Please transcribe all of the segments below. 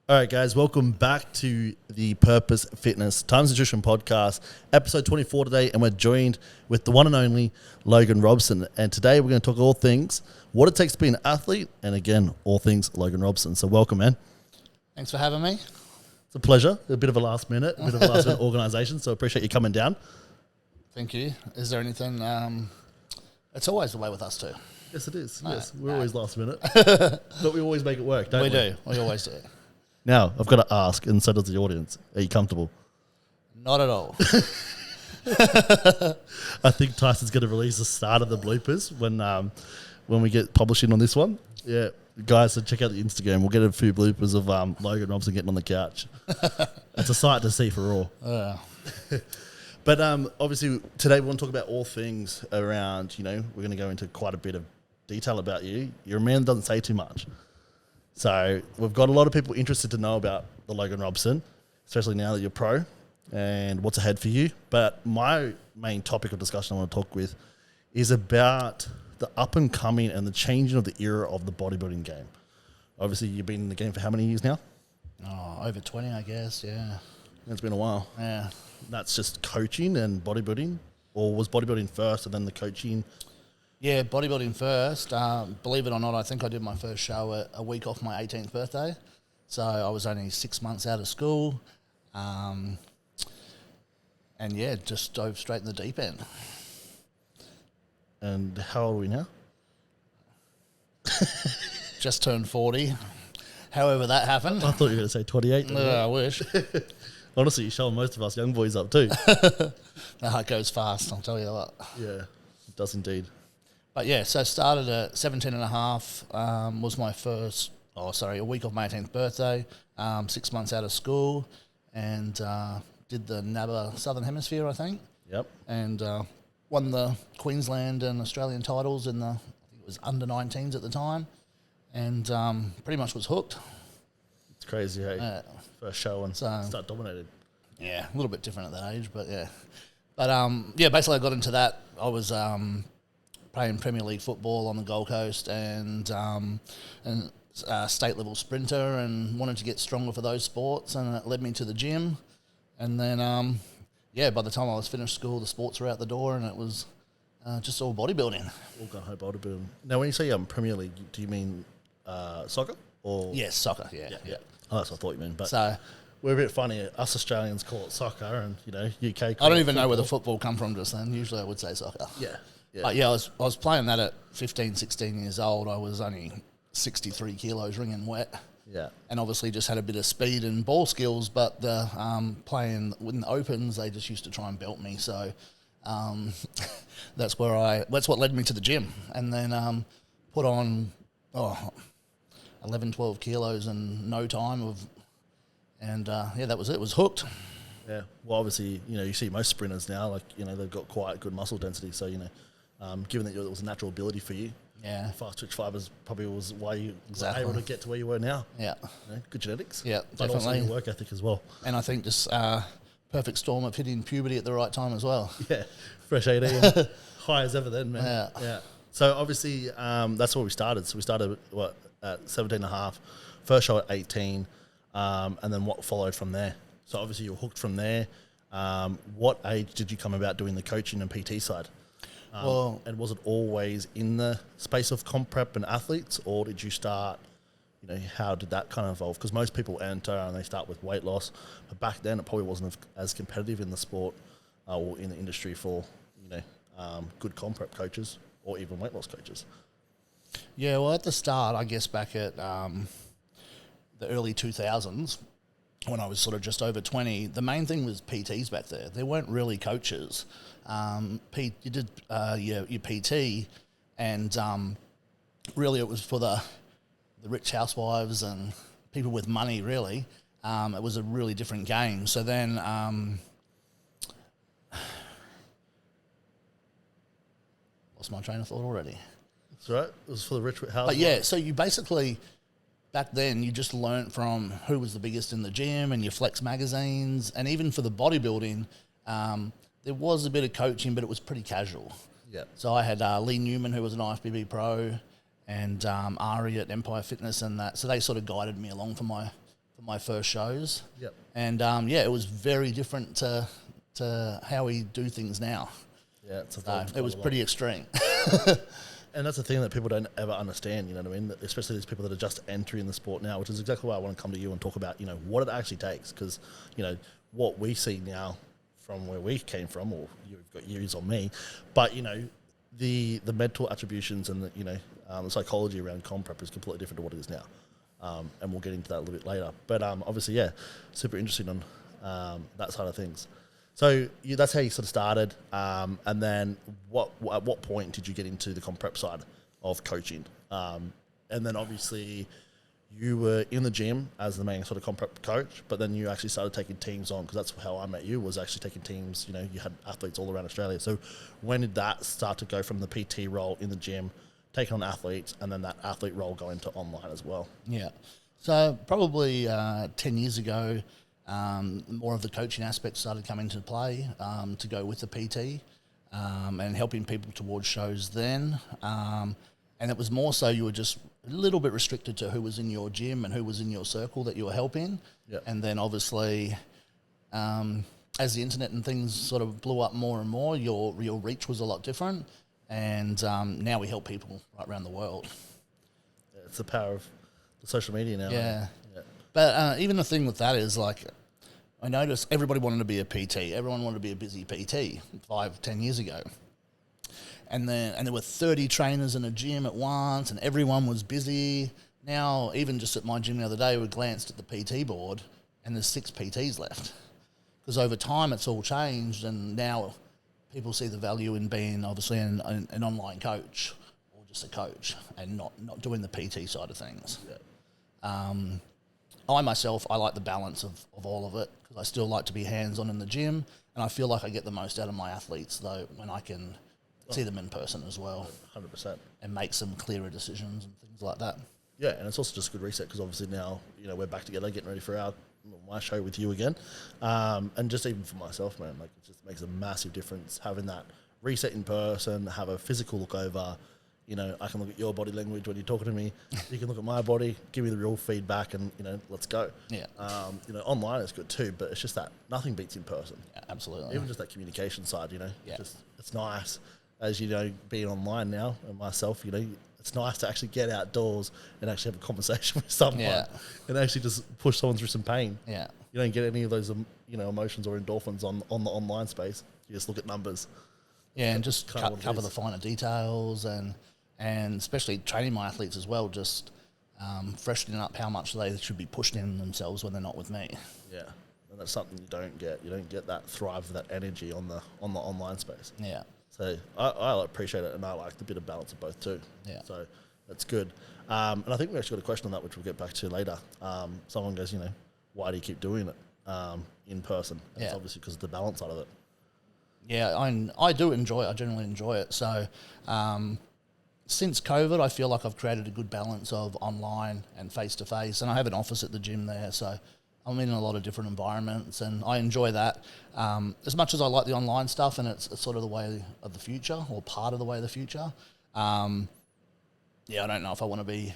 All right, guys, welcome back to the Purpose Fitness Times Nutrition Podcast, episode 24 today, and we're joined with the one and only Logan Robson. And today we're going to talk all things what it takes to be an athlete, and again, all things Logan Robson. So welcome, man. Thanks for having me. It's a pleasure. A bit of a last minute organisation, so appreciate you coming down. Thank you. Is there anything? It's always the way with us too. Yes, it is. We're always last minute, but we always make it work, don't we? We do. We always do. Now, I've got to ask, and so does the audience, are you comfortable? Not at all. I think Tyson's going to release the start of the bloopers when we get publishing on this one. Yeah, guys, so check out the Instagram. We'll get a few bloopers of Logan Robson getting on the couch. It's a sight to see for all. But obviously, today we want to talk about all things around, we're going to go into quite a bit of detail about you. You're a man that doesn't say too much. So we've got a lot of people interested to know about the Logan Robson, especially now that you're pro and what's ahead for you. But my main topic of discussion I want to talk with is about the up and coming and the changing of the era of the bodybuilding game. Obviously, you've been in the game for how many years now? Oh, over 20, I guess, yeah. It's been a while. Yeah. That's just coaching and bodybuilding? Or was bodybuilding first and then the coaching? Yeah, bodybuilding first. Believe it or not, I think I did my first show a week off my 18th birthday. So I was only 6 months out of school. And yeah, just dove straight in the deep end. And how old are we now? Just turned 40. However that happened. I thought you were going to say 28. No, I wish. Honestly, you're showing most of us young boys up too. No, it goes fast, I'll tell you what. Yeah, it does indeed. But yeah, so started at 17 and a half, was my first, a week of my 18th birthday, 6 months out of school, and did the NABA Southern Hemisphere, I think. Yep. And won the Queensland and Australian titles in I think it was under 19s at the time, and pretty much was hooked. It's crazy, hey? First show and start dominating. Yeah, a little bit different at that age, but yeah. But basically I got into that. I was playing Premier League football on the Gold Coast and state level sprinter, and wanted to get stronger for those sports, and it led me to the gym. And then by the time I was finished school, the sports were out the door, and it was just all bodybuilding. All gung-ho bodybuilding. Now, when you say Premier League, do you mean soccer? Or Yes, soccer. Yeah. Oh, that's what I thought you meant. But So we're a bit funny. Us Australians call it soccer, and UK. I don't even know where the football come from just then. Usually I would say soccer. Yeah. But yeah, I was playing that at 15, 16 years old. I was only 63 kilos wringing wet. Yeah. And obviously just had a bit of speed and ball skills, but the playing in the opens, they just used to try and belt me. So that's what led me to the gym. And then put on 11, 12 kilos in no time that was it. It was hooked. Yeah. Well, obviously, you see most sprinters now, they've got quite good muscle density. So, given that it was a natural ability for you, fast twitch fibers probably was why you were able to get to where you were now. Yeah. Good genetics. Yeah, but definitely. also your work ethic as well. And I think just perfect storm of hitting puberty at the right time as well. Yeah. Fresh 18. High as ever then, man. Yeah. So, obviously, that's where we started. So, we started, at 17 and a half, first show at 18, and then what followed from there? So, obviously, you were hooked from there. What age did you come about doing the coaching and PT side? And was it always in the space of comp prep and athletes, or did you start, how did that kind of evolve? Because most people enter and they start with weight loss, but back then it probably wasn't as competitive in the sport or in the industry for, good comp prep coaches or even weight loss coaches. Yeah, well, at the start, I guess back at the early 2000s, when I was sort of just over 20, the main thing was PTs back there. There weren't really coaches. You did your PT, and really it was for the rich housewives and people with money, really. It was a really different game. So then lost my train of thought already. That's right. It was for the rich housewives. But yeah, so you basically... Back then, you just learnt from who was the biggest in the gym and your flex magazines. And even for the bodybuilding, there was a bit of coaching, but it was pretty casual. Yeah. So I had Lee Newman, who was an IFBB pro, and Ari at Empire Fitness and that. So they sort of guided me along for my for my first shows. Yep. And it was very different to how we do things now. Yeah, it's It was pretty extreme. And that's the thing that people don't ever understand, you know what I mean? Especially these people that are just entering the sport now, which is exactly why I want to come to you and talk about, you know, what it actually takes. Because, you know, what we see now from where we came from, or you've got years on me, but, you know, the mental attributions and, the psychology around comp prep is completely different to what it is now. And we'll get into that a little bit later. But obviously, yeah, super interesting on that side of things. So that's how you sort of started, and then at what point did you get into the comp prep side of coaching? And then obviously you were in the gym as the main sort of comp prep coach, but then you actually started taking teams on, because that's how I met you, was actually taking teams. You know, you had athletes all around Australia. So when did that start to go from the PT role in the gym, taking on athletes, and then that athlete role go into online as well? Yeah. So probably 10 years ago, more of the coaching aspect started coming into play to go with the PT and helping people towards shows then. And it was more so you were just a little bit restricted to who was in your gym and who was in your circle that you were helping. Yep. And then obviously, as the internet and things sort of blew up more and more, your reach was a lot different. And now we help people right around the world. Yeah, it's the power of the social media now. Yeah. Yeah. But even the thing with that is, like, I noticed everybody wanted to be a PT. Everyone wanted to be a busy PT 5-10 years ago. And there were 30 trainers in a gym at once, and everyone was busy. Now, even just at my gym the other day, we glanced at the PT board, and there's 6 PTs left. Because over time, it's all changed, and now people see the value in being, obviously, an online coach or just a coach, and not doing the PT side of things. Yeah. I myself, I like the balance of all of it, because I still like to be hands-on in the gym, and I feel like I get the most out of my athletes, though, when I can see them in person as well. 100%. And make some clearer decisions and things like that. Yeah, and it's also just a good reset, because obviously now, you know, we're back together, getting ready for my show with you again. And just even for myself, man, like, it just makes a massive difference having that reset in person, have a physical look over. You know, I can look at your body language when you're talking to me. You can look at my body, give me the real feedback, and, you know, let's go. Yeah. You know, online is good too, but it's just that nothing beats in person. Yeah, absolutely. Even just that communication side, you know. Yeah. Just, it's nice, as you know, being online now, and myself, you know, it's nice to actually get outdoors and actually have a conversation with someone, and actually just push someone through some pain. Yeah. You don't get any of those, you know, emotions or endorphins on the online space. You just look at numbers. Yeah, and just cover the is. finer details, and especially training my athletes as well, just freshening up how much they should be pushed in themselves when they're not with me. Yeah, and that's something you don't get. You don't get that thrive, that energy on the online space. Yeah. So I appreciate it, and I like the bit of balance of both too. Yeah. So that's good. And I think we actually got a question on that, which we'll get back to later. Someone goes, you know, why do you keep doing it in person? And it's obviously because of the balance side of it. Yeah, I do enjoy it. I generally enjoy it. So since COVID, I feel like I've created a good balance of online and face-to-face, and I have an office at the gym there, so I'm in a lot of different environments, and I enjoy that. As much as I like the online stuff, and it's sort of the way of the future, or part of the way of the future, I don't know if I want to be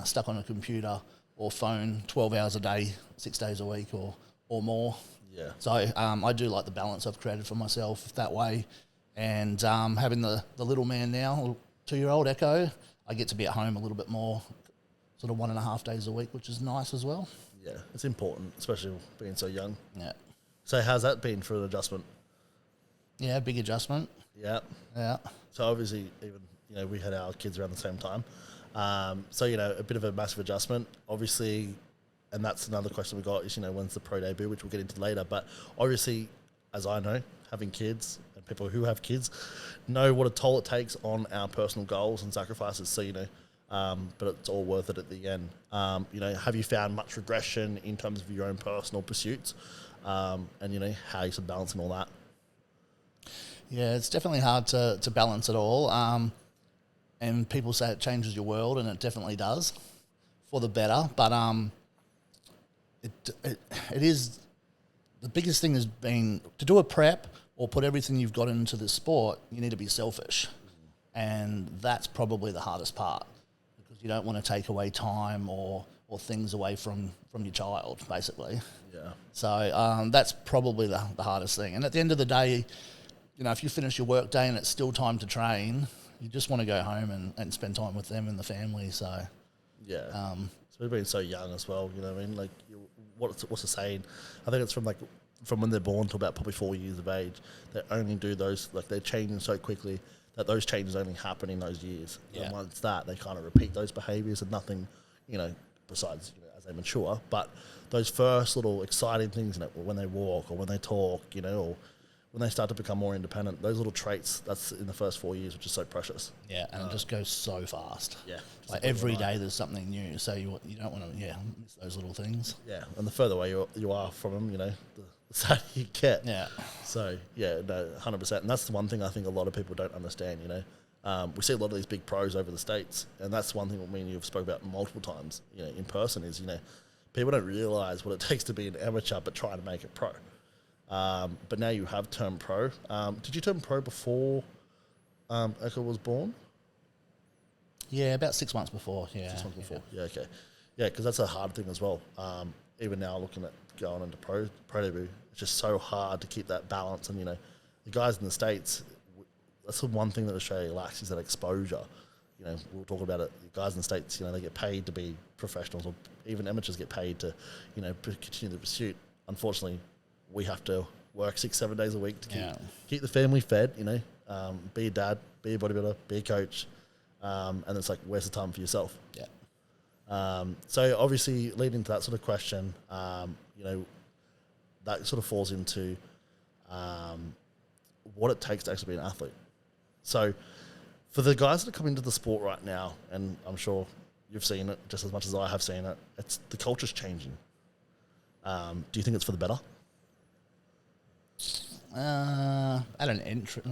stuck on a computer or phone 12 hours a day, 6 days a week, or more. Yeah. So I do like the balance I've created for myself that way. And having the little man now, 2-year-old Echo, I get to be at home a little bit more, sort of 1.5 days a week, which is nice as well. Yeah, it's important, especially being so young. Yeah. So how's that been for an adjustment? Yeah, big adjustment. Yeah. Yeah. So obviously, even, you know, we had our kids around the same time. So, you know, a bit of a massive adjustment, obviously. And that's another question we got is, you know, when's the pro debut, which we'll get into later. But obviously, as I know, having kids and people who have kids know what a toll it takes on our personal goals and sacrifices. So, you know, but it's all worth it at the end. You know, have you found much regression in terms of your own personal pursuits? And, you know, how you're balancing all that? Yeah, it's definitely hard to balance it all. And people say it changes your world, and it definitely does for the better. But it is, the biggest thing has been to do a prep or put everything you've got into the sport, you need to be selfish. And that's probably the hardest part, because you don't want to take away time or things away from your child, basically. Yeah. So that's probably the hardest thing. And at the end of the day, if you finish your work day and it's still time to train, you just want to go home and spend time with them and the family. So yeah, so being so young as well, you know what I mean? Like, what's the saying? I think it's from when they're born to about probably 4 years of age. They only do those, like, they're changing so quickly that those changes only happen in those years. Yeah. And once that, they kind of repeat those behaviours and nothing, besides as they mature. But those first little exciting things, when they walk or when they talk, or when they start to become more independent, those little traits, that's in the first 4 years, which is so precious. Yeah, and it just goes so fast. Yeah. Like every day there's something new, so you don't want to miss those little things. Yeah, and the further away you are from them, the sadder you get. Yeah. So, yeah, no, 100%. And that's the one thing I think a lot of people don't understand, We see a lot of these big pros over the States, and that's one thing me and you have spoke about multiple times, in person is, people don't realise what it takes to be an amateur but try to make it pro. But now you have turned pro. Did you turn pro before Echo was born? Yeah, about 6 months before. Yeah. 6 months before. Yeah, okay. Yeah, because that's a hard thing as well. Even now, looking at going into pro debut, it's just so hard to keep that balance. And the guys in the States, that's the one thing that Australia lacks is that exposure. We'll talk about it. The guys in the States, they get paid to be professionals, or even amateurs get paid to, continue the pursuit. Unfortunately, we have to work 6-7 days a week to keep the family fed, be a dad, be a bodybuilder, be a coach. And it's like, where's the time for yourself? Yeah. So obviously leading to that sort of question, that sort of falls into what it takes to actually be an athlete. So for the guys that are coming into the sport right now, and I'm sure you've seen it just as much as I have seen it, the culture's changing. Do you think it's for the better? At an entry.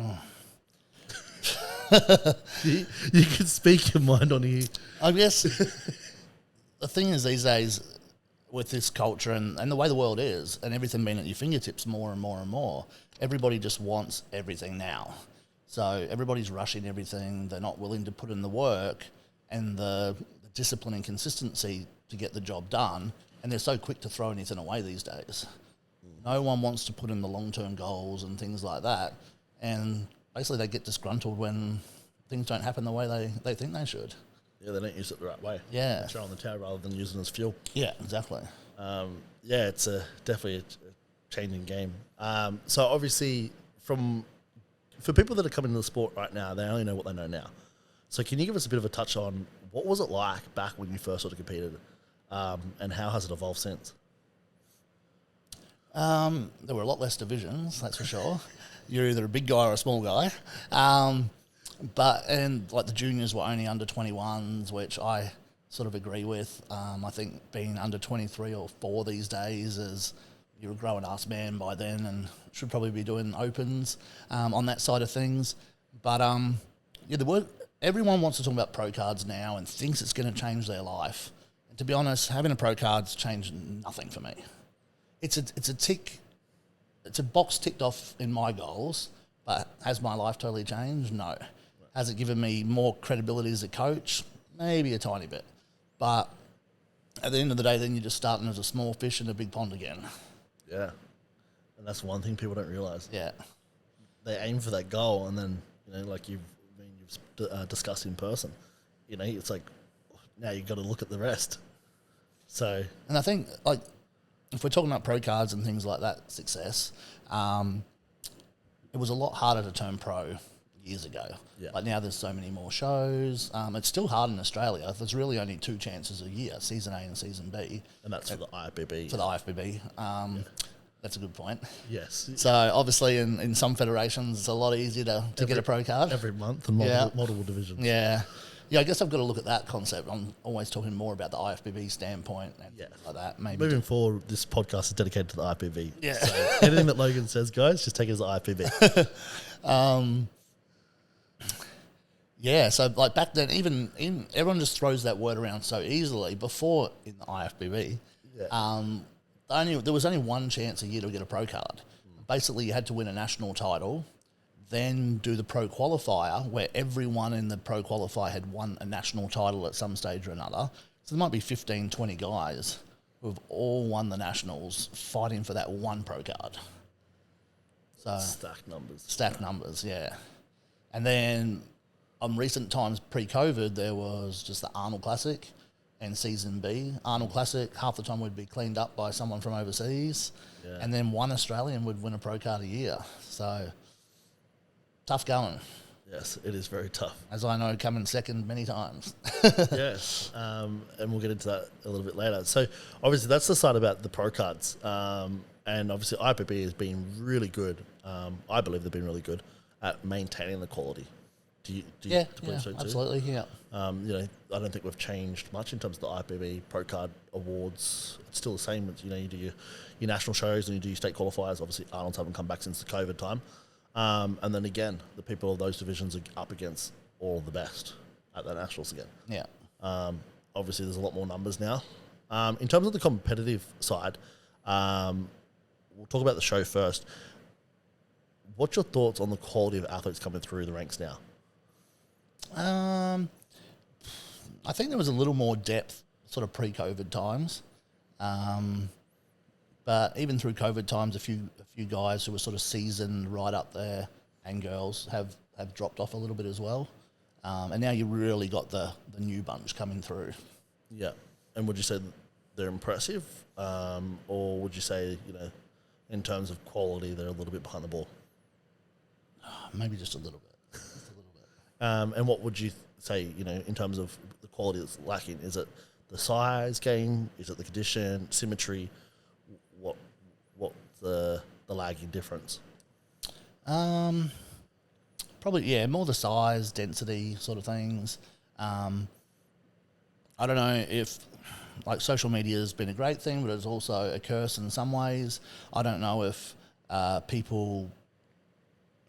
You can speak your mind on here. I guess the thing is these days with this culture and the way the world is and everything being at your fingertips more and more and more, everybody just wants everything now. So everybody's rushing everything. They're not willing to put in the work and the discipline and consistency to get the job done. And they're so quick to throw anything away these days. No one wants to put in the long-term goals and things like that. And basically they get disgruntled when things don't happen the way they think they should. Yeah, they don't use it the right way. Yeah. Throw on the tower rather than using it as fuel. Yeah, exactly. Yeah, it's definitely a changing game. So obviously for people that are coming into the sport right now, they only know what they know now. So can you give us a bit of a touch on what was it like back when you first sort of competed, and how has it evolved since? There were a lot less divisions, that's for sure. You're either a big guy or a small guy. And the juniors were only under 21s, which I sort of agree with. I think being under 23 or 4 these days is you're a grown-ass man by then and should probably be doing opens on that side of things. But everyone wants to talk about pro cards now and thinks it's going to change their life. And to be honest, having a pro card's changed nothing for me. It's a box ticked off in my goals, but has my life totally changed? No. Has it given me more credibility as a coach? Maybe a tiny bit. But at the end of the day, then you're just starting as a small fish in a big pond again. Yeah. And that's one thing people don't realise. Yeah. They aim for that goal, and then, like you've discussed in person, it's like, now you've got to look at the rest. So. And I think, if we're talking about pro cards and things like that, success, it was a lot harder to turn pro years ago. Yeah. Now there's so many more shows. It's still hard in Australia. There's really only 2 chances a year, Season A and Season B. And that's for the IFBB. For the IFBB. That's a good point. Yes. So obviously in some federations it's a lot easier to get a pro card. Every month and multiple divisions. Yeah. Yeah, I guess I've got to look at that concept. I'm always talking more about the IFBB standpoint and like that. Maybe moving forward, this podcast is dedicated to the IFBB. Yeah. So anything that Logan says, guys, just take it as the IFBB. Yeah, so back then, everyone just throws that word around so easily. Before in the IFBB, there was only one chance a year to get a pro card. Basically, you had to win a national title, then do the pro qualifier, where everyone in the pro qualifier had won a national title at some stage or another. So there might be 15, 20 guys who have all won the nationals fighting for that one pro card. So Stacked numbers, yeah. And then on recent times pre-COVID, there was just the Arnold Classic and Season B. Arnold Classic, half the time would be cleaned up by someone from overseas. Yeah. And then one Australian would win a pro card a year. So tough going. Yes, it is very tough. As I know, coming second many times. Yes, and we'll get into that a little bit later. So obviously that's the side about the pro cards. And obviously IFBB has been really good. I believe they've been really good at maintaining the quality. Do you believe so too? Absolutely, yeah. I don't think we've changed much in terms of the IFBB Pro Card Awards. It's still the same. It's, you do your national shows and you do your state qualifiers. Obviously, Arnold's haven't come back since the COVID time. And then again, the people of those divisions are up against all the best at the nationals again. Yeah. Obviously, there's a lot more numbers now. In terms of the competitive side, we'll talk about the show first. What's your thoughts on the quality of athletes coming through the ranks now? I think there was a little more depth sort of pre-COVID times. But even through COVID times, a few guys who were sort of seasoned right up there and girls have dropped off a little bit as well. And now you really got the new bunch coming through. Yeah. And would you say they're impressive? Or would you say, in terms of quality, they're a little bit behind the ball? Maybe just a little bit. And what would you say, in terms of the quality that's lacking? Is it the size game? Is it the condition, symmetry? What's the lagging difference? Probably, more the size, density sort of things. I don't know if, social media has been a great thing, but it's also a curse in some ways. I don't know if people...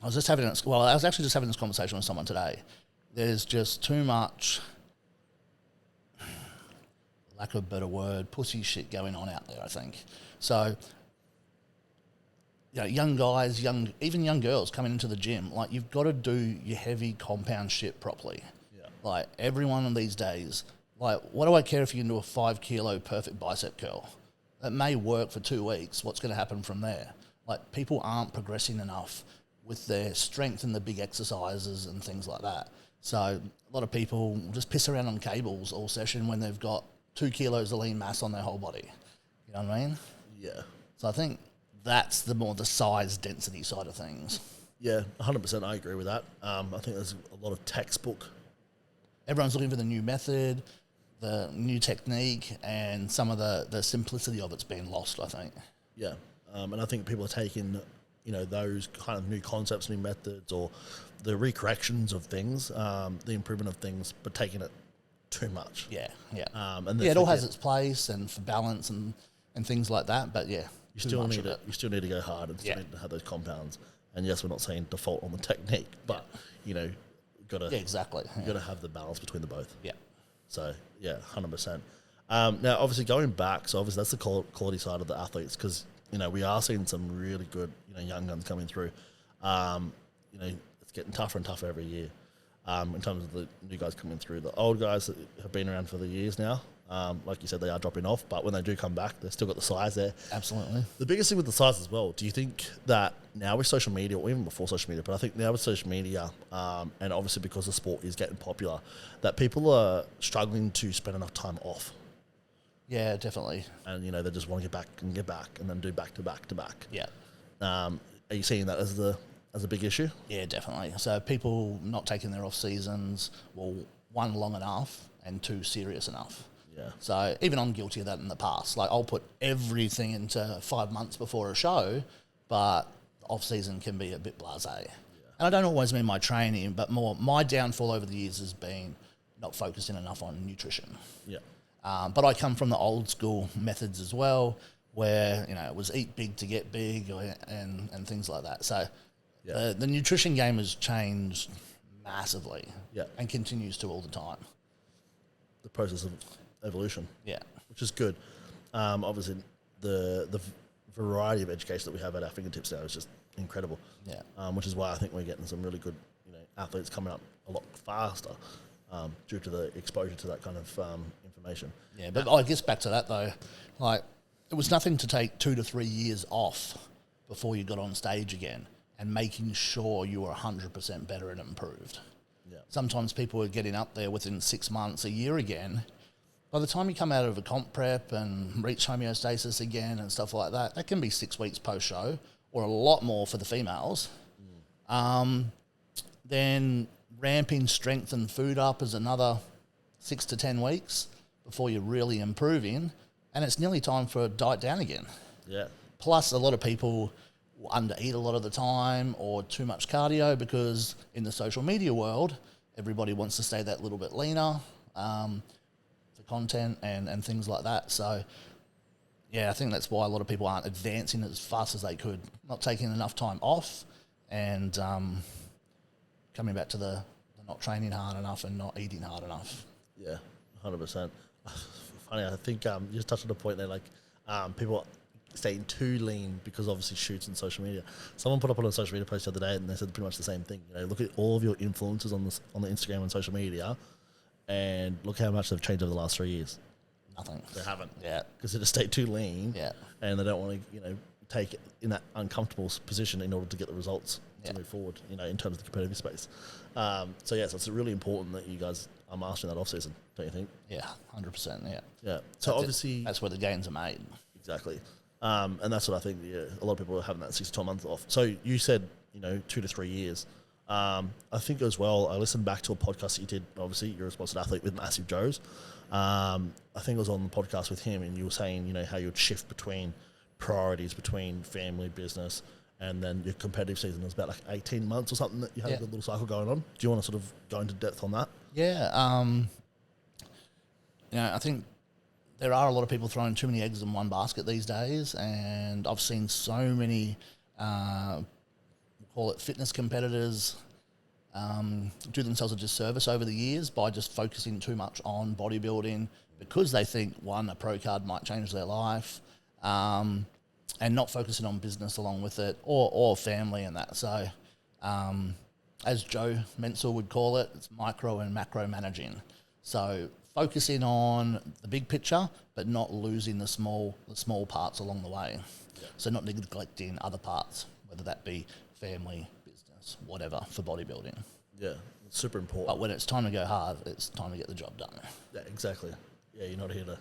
I was actually just having this conversation with someone today. There's just too much, lack of a better word, pussy shit going on out there, I think. So, young guys, even young girls coming into the gym, you've got to do your heavy compound shit properly. Yeah. Everyone in these days, what do I care if you can do a 5 kilo perfect bicep curl? That may work for 2 weeks. What's going to happen from there? People aren't progressing enough with their strength and the big exercises and things like that. So a lot of people just piss around on cables all session when they've got 2 kilos of lean mass on their whole body. You know what I mean? Yeah. So I think that's the size density side of things. Yeah, 100%. I agree with that. I think there's a lot of textbook. Everyone's looking for the new method, the new technique, and some of the simplicity of it's been lost, I think. Yeah. And I think people are taking... those kind of new concepts, new methods, or the recorrections of things, the improvement of things, but taking it too much. Yeah, yeah. And it all has its place and for balance and things like that, but yeah. You still need to go hard and still need to have those compounds. And yes, we're not saying default on the technique, but, gotta... Yeah, exactly. You got to have the balance between the both. Yeah. So, 100%. Now, obviously, going back, that's the quality side of the athletes, because... we are seeing some really good, young guns coming through. It's getting tougher and tougher every year in terms of the new guys coming through. The old guys that have been around for the years now, like you said, they are dropping off. But when they do come back, they've still got the size there. Absolutely. The biggest thing with the size as well, do you think that now with social media, or even before social media, but I think now with social media, and obviously because the sport is getting popular, that people are struggling to spend enough time off? Yeah, definitely. And, they just want to get back and then do back to back to back. Yeah. Are you seeing that as a big issue? Yeah, definitely. So people not taking their off seasons, well, 1, long enough, and 2, serious enough. Yeah. So even I'm guilty of that in the past. I'll put everything into 5 months before a show, but off season can be a bit blasé. Yeah. And I don't always mean my training, but more my downfall over the years has been not focusing enough on nutrition. Yeah. But I come from the old school methods as well, where it was eat big to get big, and things like that. So the nutrition game has changed massively, and continues to all the time. The process of evolution, which is good. Obviously, the variety of education that we have at our fingertips now is just incredible. Yeah. Which is why I think we're getting some really good, athletes coming up a lot faster due to the exposure to that kind of information. Yeah, but I guess back to that though, like it was nothing to take 2 to 3 years off before you got on stage again and making sure you were 100% better and improved. Yeah. Sometimes people are getting up there within 6 months, a year again. By the time you come out of a comp prep and reach homeostasis again and stuff like that, that can be 6 weeks post-show or a lot more for the females. Then ramping strength and food up is another 6 to 10 weeks before you're really improving, and it's nearly time for a diet down again. Yeah. Plus, a lot of people will undereat a lot of the time or too much cardio because in the social media world, everybody wants to stay that little bit leaner for content and things like that. So, yeah, I think that's why a lot of people aren't advancing as fast as they could, not taking enough time off and coming back to the not training hard enough and not eating hard enough. Yeah, 100%. Funny, I think you just touched on a point there, like people staying too lean because obviously shoots and social media. Someone put up on a social media post the other day and they said pretty much the same thing. Look at all of your influencers on the Instagram and social media and look how much they've changed over the last 3 years. Nothing. They haven't. Yeah. Because they just stay too lean. Yeah. And they don't want to, take it in that uncomfortable position in order to get the results to move forward, in terms of the competitive space. So it's really important that you guys are mastering that off season, don't you think? Yeah, 100%. Yeah. Yeah. So obviously that's where the gains are made. Exactly. And that's what I think. Yeah, a lot of people are having that 6 to 12 months off. So you said 2 to 3 years. I think as well. I listened back to a podcast that you did. Obviously, you're a sponsored athlete with Massive Joe's. I think I was on the podcast with him, and you were saying how you would shift between priorities between family, business, and then your competitive season was about like 18 months or something that you had a good little cycle going on. Do you want to sort of go into depth on that? Yeah. I think there are a lot of people throwing too many eggs in one basket these days, and I've seen so many, we'll call it fitness competitors, do themselves a disservice over the years by just focusing too much on bodybuilding because they think, one, a pro card might change their life, and not focusing on business along with it or family and that. So as Joe Menzel would call it, it's micro and macro managing. So focusing on the big picture, but not losing the small parts along the way. Yeah. So not neglecting other parts, whether that be family, business, whatever, for bodybuilding. Yeah, it's super important. But when it's time to go hard, it's time to get the job done. Yeah, exactly. Yeah, you're not here to,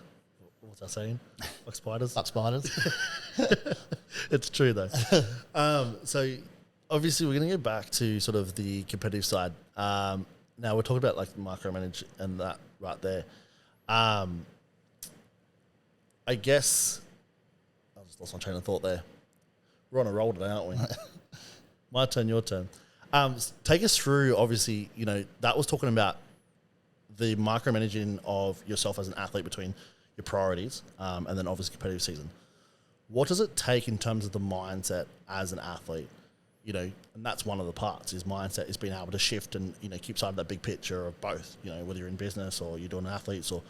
what's that saying? Like spiders? Like spiders. It's true though. So obviously we're going to get back to sort of the competitive side. Now we're talking about like micromanage and that right there. I guess I just lost my train of thought there. We're on a roll today, aren't we? My turn, your turn. Take us through, obviously, that was talking about the micromanaging of yourself as an athlete between your priorities and then obviously competitive season. What does it take in terms of the mindset as an athlete? And that's one of the parts is mindset, is being able to shift and, keep sight of that big picture of both, whether you're in business or you're doing athletes or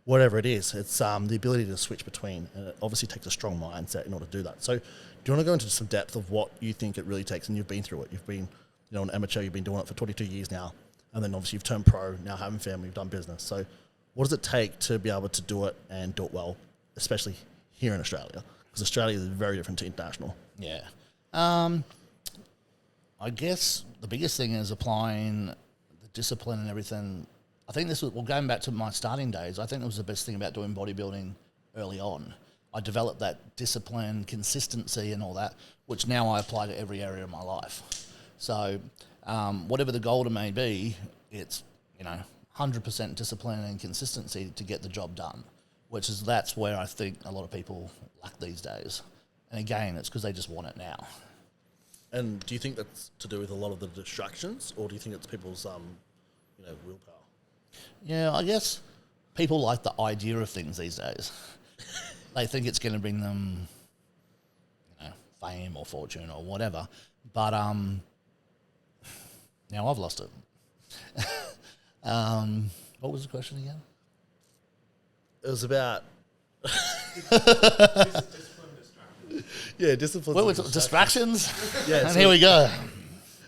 whatever it is. It's the ability to switch between, and it obviously takes a strong mindset in order to do that. So do you want to go into some depth of what you think it really takes? And you've been through it. You've been, an amateur, you've been doing it for 22 years now. And then obviously you've turned pro, now having family, you've done business. So what does it take to be able to do it and do it well, especially here in Australia? Because Australia is very different to international. Yeah. I guess the biggest thing is applying the discipline and everything. I think going back to my starting days, I think it was the best thing about doing bodybuilding early on. I developed that discipline, consistency and all that, which now I apply to every area of my life. So whatever the goal may be, it's, 100% discipline and consistency to get the job done, that's where I think a lot of people lack these days. And again, it's because they just want it now. And do you think that's to do with a lot of the distractions, or do you think it's people's, willpower? Yeah, I guess people like the idea of things these days. They think it's going to bring them, fame or fortune or whatever. But now I've lost it. What was the question again? It was about... Yeah, discipline. Well, it's distractions. Yeah, and so- here we go.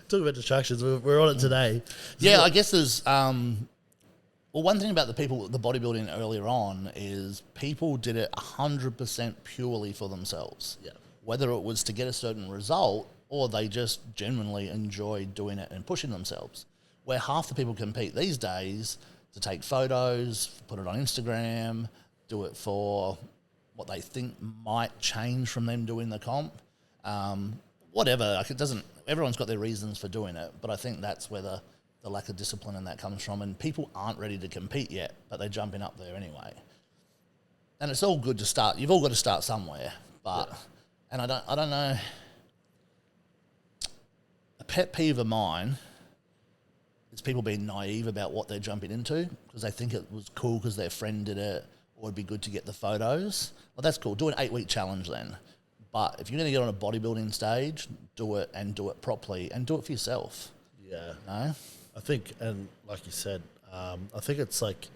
Talking about distractions, we're on it today. Yeah, I guess there's well, one thing about the bodybuilding earlier on is people did it 100% purely for themselves. Yeah. Whether it was to get a certain result or they just genuinely enjoyed doing it and pushing themselves. Where half the people compete these days to take photos, put it on Instagram, do it for what they think might change from them doing the comp. Whatever, like it doesn't. Everyone's got their reasons for doing it, but I think that's where the lack of discipline in that comes from. And people aren't ready to compete yet, but they're jumping up there anyway. And it's all good to start. You've all got to start somewhere, but and I don't know. A pet peeve of mine is people being naive about what they're jumping into because they think it was cool because their friend did it, or it'd be good to get the photos. Well, that's cool. Do an 8-week challenge then. But if you're going to get on a bodybuilding stage, do it and do it properly and do it for yourself. Yeah. No? I think, and like you said, I think it's like,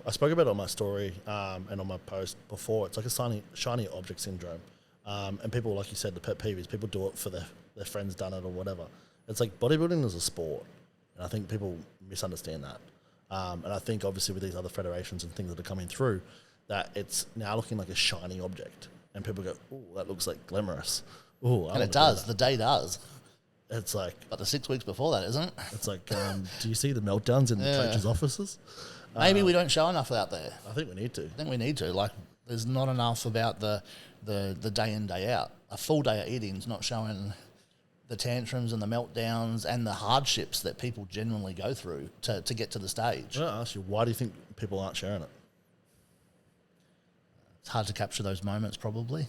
I spoke about it on my story and on my post before. It's like a shiny object syndrome. And people, like you said, the pet peeve is people do it for their friends done it or whatever. It's like bodybuilding is a sport. And I think people misunderstand that. And I think obviously with these other federations and things that are coming through, that it's now looking like a shiny object. And people go, oh, that looks like glamorous. Ooh, And it does. The day does. It's like, But the 6 weeks before that, isn't it? it's like, do you see the meltdowns in the coaches' offices? Maybe we don't show enough out there. I think we need to. I think we need to. Like, there's not enough about the day in, day out. A full day of eating is not showing the tantrums and the meltdowns and the hardships that people genuinely go through to get to the stage. I'm going to ask you, why do you think people aren't sharing it? It's hard to capture those moments, probably.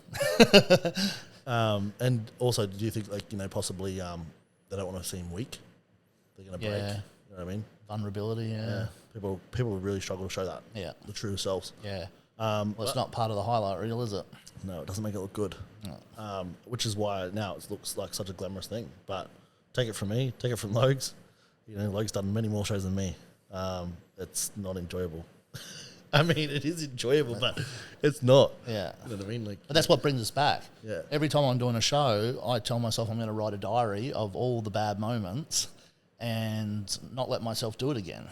And also, do you think, like, you know, possibly they don't want to seem weak? They're going to break. Yeah. You know what I mean? Vulnerability, yeah. People really struggle to show that. Yeah. The true selves. Yeah. Well, it's not part of the highlight reel, is it? No, it doesn't make it look good. No. Which is why now it looks like such a glamorous thing. But take it from me, take it from Logs. You know, Logs done many more shows than me. It's not enjoyable. I mean, it is enjoyable, but it's not. Yeah. You know what I mean? Like, But that's what brings us back. Yeah. Every time I'm doing a show, I tell myself I'm going to write a diary of all the bad moments and not let myself do it again.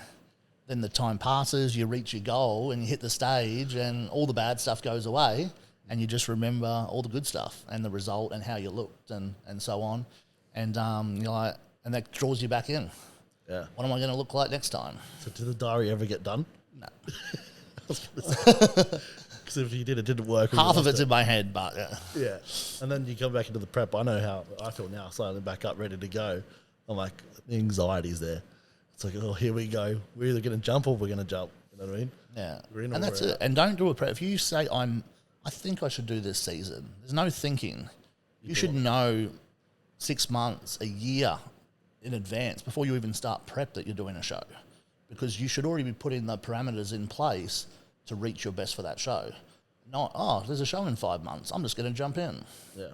Then the time passes, you reach your goal and you hit the stage and all the bad stuff goes away and you just remember all the good stuff and the result and how you looked and so on. And you're like, and that draws you back in. yeah. What am I going to look like next time? So did the diary ever get done? No. Because if you did, it didn't work. Half of it's in my head, but yeah. Yeah. And then you come back into the prep. I know how I feel now, sliding back up, ready to go. I'm like, the anxiety's there. It's like, oh, here we go. We're either going to jump or we're going to jump. You know what I mean? Yeah, We're in or and that's we're it. out. And don't do a prep. If you say I think I should do this season. There's no thinking. You should know 6 months, a year in advance before you even start prep that you're doing a show, because you should already be putting the parameters in place to reach your best for that show. Not there's a show in 5 months. I'm just going to jump in. Yeah.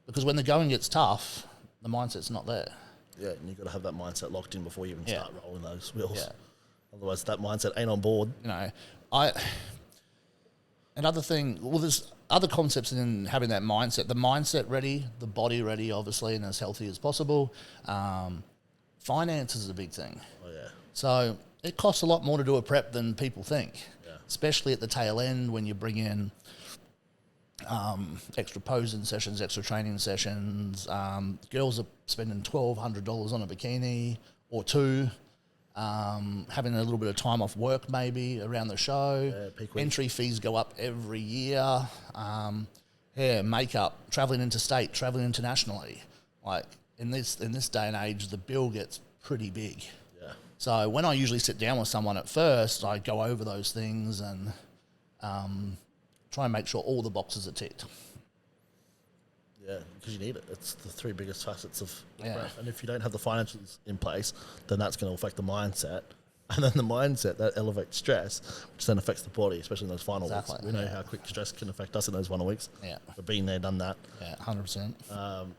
Because when the going gets tough, the mindset's not there. Yeah, and you've got to have that mindset locked in before you even Yeah. start rolling those wheels. Yeah. Otherwise, that mindset ain't on board. You know, another thing, well, there's other concepts in having that mindset. The mindset ready, the body ready, obviously, and as healthy as possible. Finance is a big thing. Oh, yeah. So it costs a lot more to do a prep than people think, Yeah. especially at the tail end when you bring in extra posing sessions, extra training sessions. Girls are spending $1,200 on a bikini or two. Having a little bit of time off work maybe around the show. Yeah, peak week. Entry fees go up every year. Hair, makeup, traveling interstate, traveling internationally. Like in this day and age, the bill gets pretty big. Yeah. So when I usually sit down with someone at first, I go over those things and try and make sure all the boxes are ticked. Yeah, because you need it. It's the three biggest facets of Yeah. prep. And if you don't have the financials in place, then that's going to affect the mindset. And then the mindset, that elevates stress, which then affects the body, especially in those final weeks. Exactly, We know yeah. how quick stress can affect us in those final weeks. Yeah. We've been there, done that. Yeah, 100%.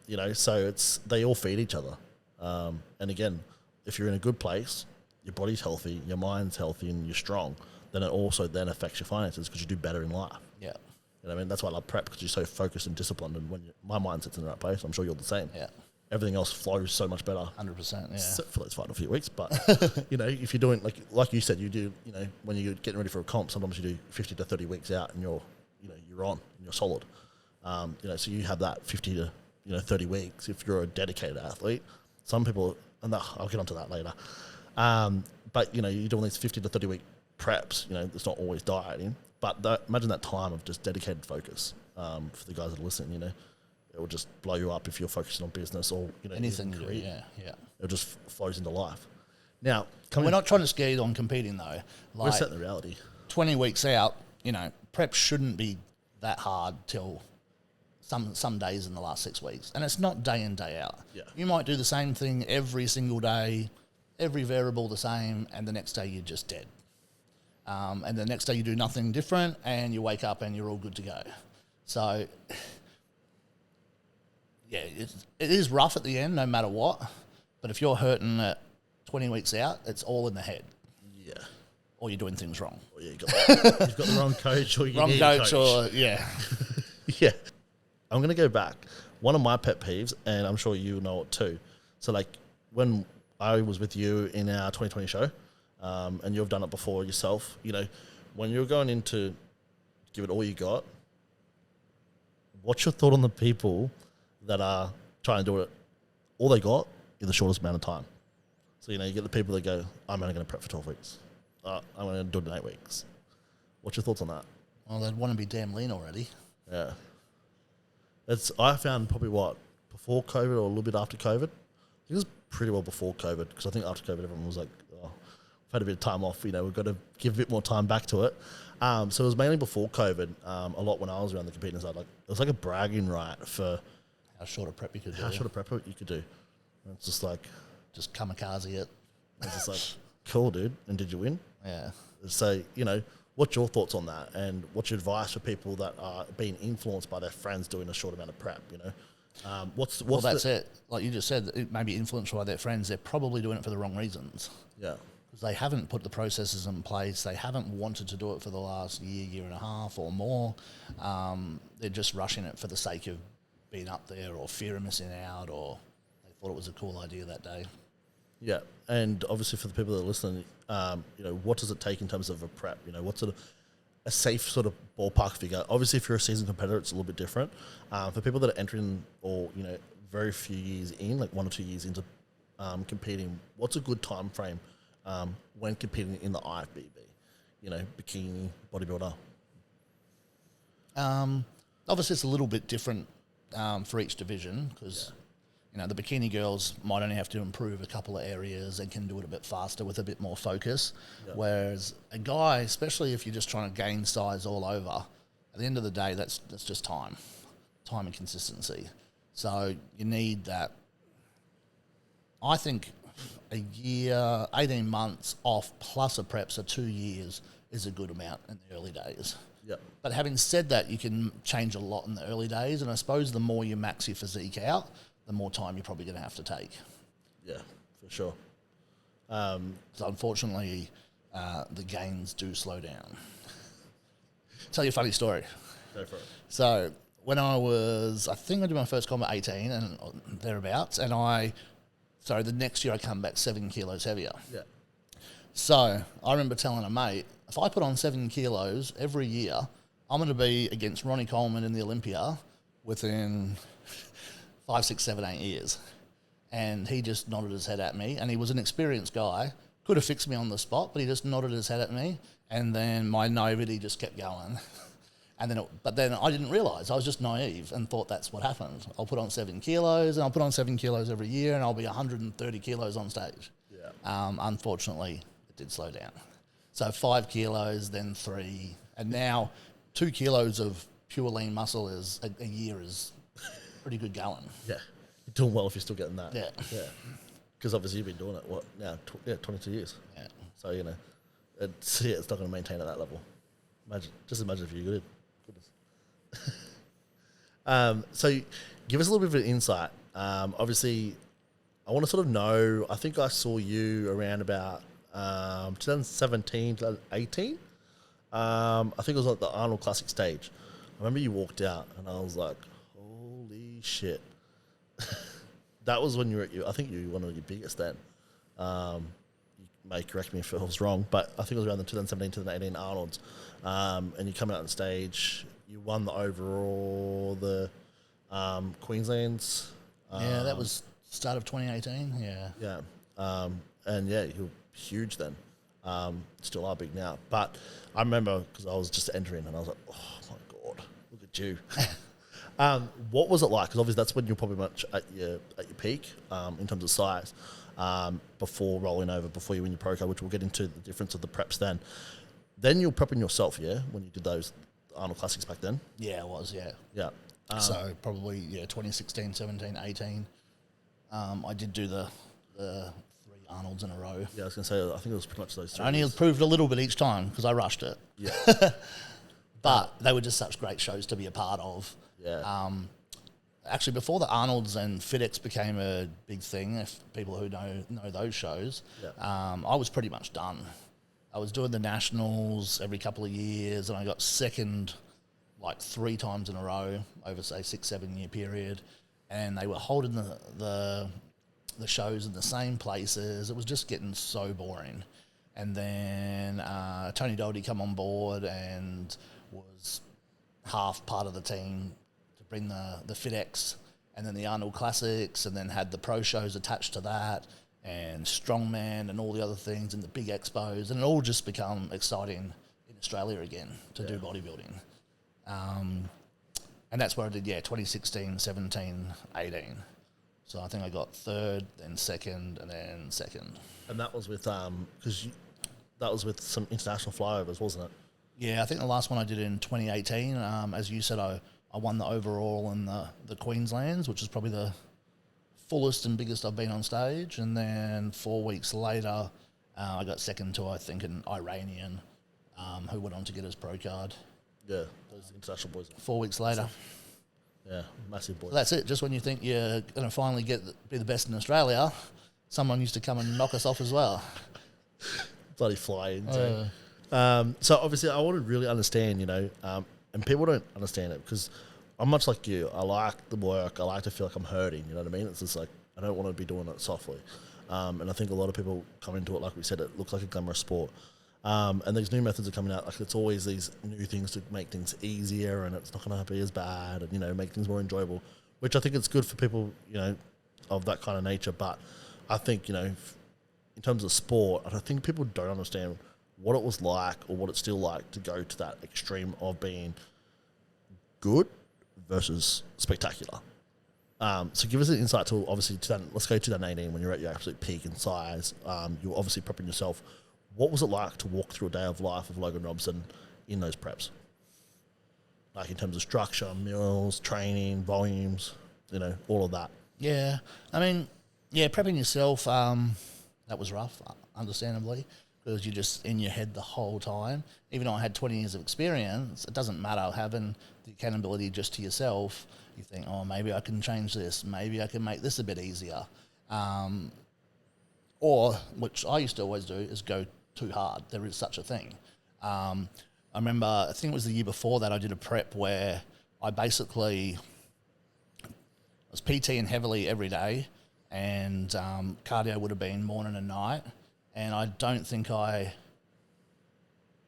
You know, so they all feed each other. And again, if you're in a good place, your body's healthy, your mind's healthy, and you're strong, then it also then affects your finances because you do better in life. Yeah. You You know what I mean? That's why I love prep, because you're so focused and disciplined, and when my mindset's in the right place, I'm sure you're the same. Yeah. Everything else flows so much better. 100%, yeah. Except for those final few weeks. But, you know, if you're doing, like you said, you do, you know, when you're getting ready for a comp, sometimes you do 50 to 30 weeks out and you're on and you're solid. You know, so you have that 50 to, 30 weeks if you're a dedicated athlete. Some people, and I'll get onto that later. But, you know, you're doing these 50 to 30 week preps, you know, it's not always dieting. But imagine that time of just dedicated focus for the guys that are listening, you know. It will just blow you up if you're focusing on business or, you know, anything you do, yeah. It just flows into life. Now, we're not trying to scare you on competing, though. We're setting the reality. 20 weeks out, you know, prep shouldn't be that hard till some days in the last 6 weeks. And it's not day in, day out. Yeah. You might do the same thing every single day, every variable the same, and the next day you're just dead. And the next day you do nothing different, and you wake up and you're all good to go. So, yeah, it is rough at the end, no matter what. But if you're hurting at 20 weeks out, it's all in the head. Yeah. Or you're doing things wrong. Or you've got the wrong coach, or you need a coach. Or, yeah. Yeah. I'm going to go back. One of my pet peeves, and I'm sure you know it too. So, like, when I was with you in our 2020 show, and you've done it before yourself, you know, when you're going in to give it all you got, what's your thought on the people that are trying to do it all they got in the shortest amount of time? So, you know, you get the people that go, I'm only going to prep for 12 weeks. I'm going to do it in 8 weeks. What's your thoughts on that? Well, they'd want to be damn lean already. Yeah. I found probably before COVID or a little bit after COVID. It was pretty well before COVID, because I think after COVID everyone was like, oh, we've had a bit of time off, you know, we've got to give a bit more time back to it. So it was mainly before COVID, a lot when I was around the competing side. Like, it was like a bragging right for how short a prep you could do. How short a prep you could do. And it's just like... Just kamikaze it. It's just like, cool, dude. And did you win? Yeah. So, you know, what's your thoughts on that? And what's your advice for people that are being influenced by their friends doing a short amount of prep, you know? Well, that's it. Like you just said, it may be influenced by their friends. They're probably doing it for the wrong reasons. Yeah. Because they haven't put the processes in place. They haven't wanted to do it for the last year and a half or more. They're just rushing it for the sake of being up there, or fear of missing out, or they thought it was a cool idea that day. Yeah. And obviously for the people that are listening, you know, what does it take in terms of a prep? You know, what's a safe sort of ballpark figure? Obviously, if you're a seasoned competitor, it's a little bit different. For people that are entering, or, you know, very few years in, like 1 or 2 years into competing, what's a good time frame when competing in the IFBB? You know, bikini, bodybuilder. Obviously, it's a little bit different for each division, because you know, the bikini girls might only have to improve a couple of areas and can do it a bit faster with a bit more focus. Yeah. Whereas a guy, especially if you're just trying to gain size all over, at the end of the day, that's just time and consistency. So you need that. I think a year, 18 months off plus a prep, so 2 years is a good amount in the early days. Yep. But having said that, you can change a lot in the early days, and I suppose the more you max your physique out, the more time you're probably going to have to take. Yeah, for sure. So unfortunately, the gains do slow down. Tell you a funny story. Go for it. So when I think I did my first comp at 18 and thereabouts, and the next year I come back 7 kilos heavier. Yeah. So I remember telling a mate, if I put on 7 kilos every year, I'm going to be against Ronnie Coleman in the Olympia within 5, 6, 7, 8 years. And he just nodded his head at me, and he was an experienced guy, could have fixed me on the spot, but he just nodded his head at me, and then my naivety just kept going. But then I didn't realise, I was just naive and thought that's what happened. I'll put on 7 kilos, and I'll put on 7 kilos every year, and I'll be 130 kilos on stage. Yeah. Unfortunately, it did slow down. So 5 kilos, then 3, and now 2 kilos of pure lean muscle is a year is pretty good going. Yeah. You're doing well if you're still getting that. Yeah. Yeah. Because obviously you've been doing it, now? 22 years. Yeah. So, you know, it's not going to maintain at that level. Just imagine if you're good. Goodness. So give us a little bit of an insight. Obviously, I want to sort of know, I think I saw you around about 2017, 2018. I think it was like the Arnold Classic stage. remember you walked out, and I was like, "Holy shit!" That was when you were at I think you were one of your biggest then. You may correct me if I was wrong, but I think it was around the 2017, 2018 Arnold's, and you come out on stage. You won the overall, the Queensland's. Yeah, that was start of 2018. Yeah. Yeah. And yeah, you were huge then. Still are big now. But I remember because I was just entering and I was like, oh my God, look at you. What was it like? Because obviously that's when you're probably much at your peak in terms of size before rolling over, before you win your pro card, which we'll get into the difference of the preps then. Then you're prepping yourself, yeah, when you did those Arnold Classics back then? Yeah, it was, yeah. Yeah. So probably, 2016, 17, 18. I did do the 3 Arnolds in a row. Yeah, I was going to say, I think it was pretty much those 3. I only improved a little bit each time because I rushed it. Yeah. But they were just such great shows to be a part of. Yeah. Actually, before the Arnolds and FitX became a big thing, if people who know those shows, I was pretty much done. I was doing the nationals every couple of years, and I got second like 3 times in a row over, say, 6-7 year period. And they were holding the shows in the same places. It was just getting so boring. And then Tony Doherty come on board and was half part of the team to bring the FitX and then the Arnold Classics, and then had the pro shows attached to that, and Strongman and all the other things, and the big expos, and it all just become exciting in Australia again to do bodybuilding. And that's where I did, 2016, 17, 18. So I think I got 3rd, then 2nd, and then 2nd. And that was with, because that was with some international flyovers, wasn't it? Yeah, I think the last one I did in 2018, as you said, I won the overall in the Queenslands, which is probably the fullest and biggest I've been on stage. And then 4 weeks later, I got second to, I think, an Iranian who went on to get his pro card. Yeah, those international boys. 4 weeks later. Yeah, massive boys. So that's it. Just when you think you're going to finally be the best in Australia, someone used to come and knock us off as well. Bloody fly in. So obviously I want to really understand, and people don't understand it because I'm much like you. I like the work. I like to feel like I'm hurting. You know what I mean? It's just like I don't want to be doing it softly. And I think a lot of people come into it, like we said, it looks like a glamorous sport. And these new methods are coming out. Like it's always these new things to make things easier, and it's not going to be as bad, and make things more enjoyable. Which I think it's good for people, of that kind of nature. But I think in terms of sport, I think people don't understand what it was like or what it's still like to go to that extreme of being good versus spectacular. So give us an insight to obviously let's go 2018 when you're at your absolute peak in size. You're obviously prepping yourself. What was it like to walk through a day of life of Logan Robson in those preps? Like in terms of structure, meals, training, volumes, all of that. Yeah. I mean, prepping yourself, that was rough, understandably, because you're just in your head the whole time. Even though I had 20 years of experience, it doesn't matter having the accountability just to yourself. You think, oh, maybe I can change this. Maybe I can make this a bit easier. Or, which I used to always do, is go too hard. There is such a thing. I remember, I think it was the year before that, I did a prep where I basically was PTing heavily every day, and cardio would have been morning and night, and I don't think I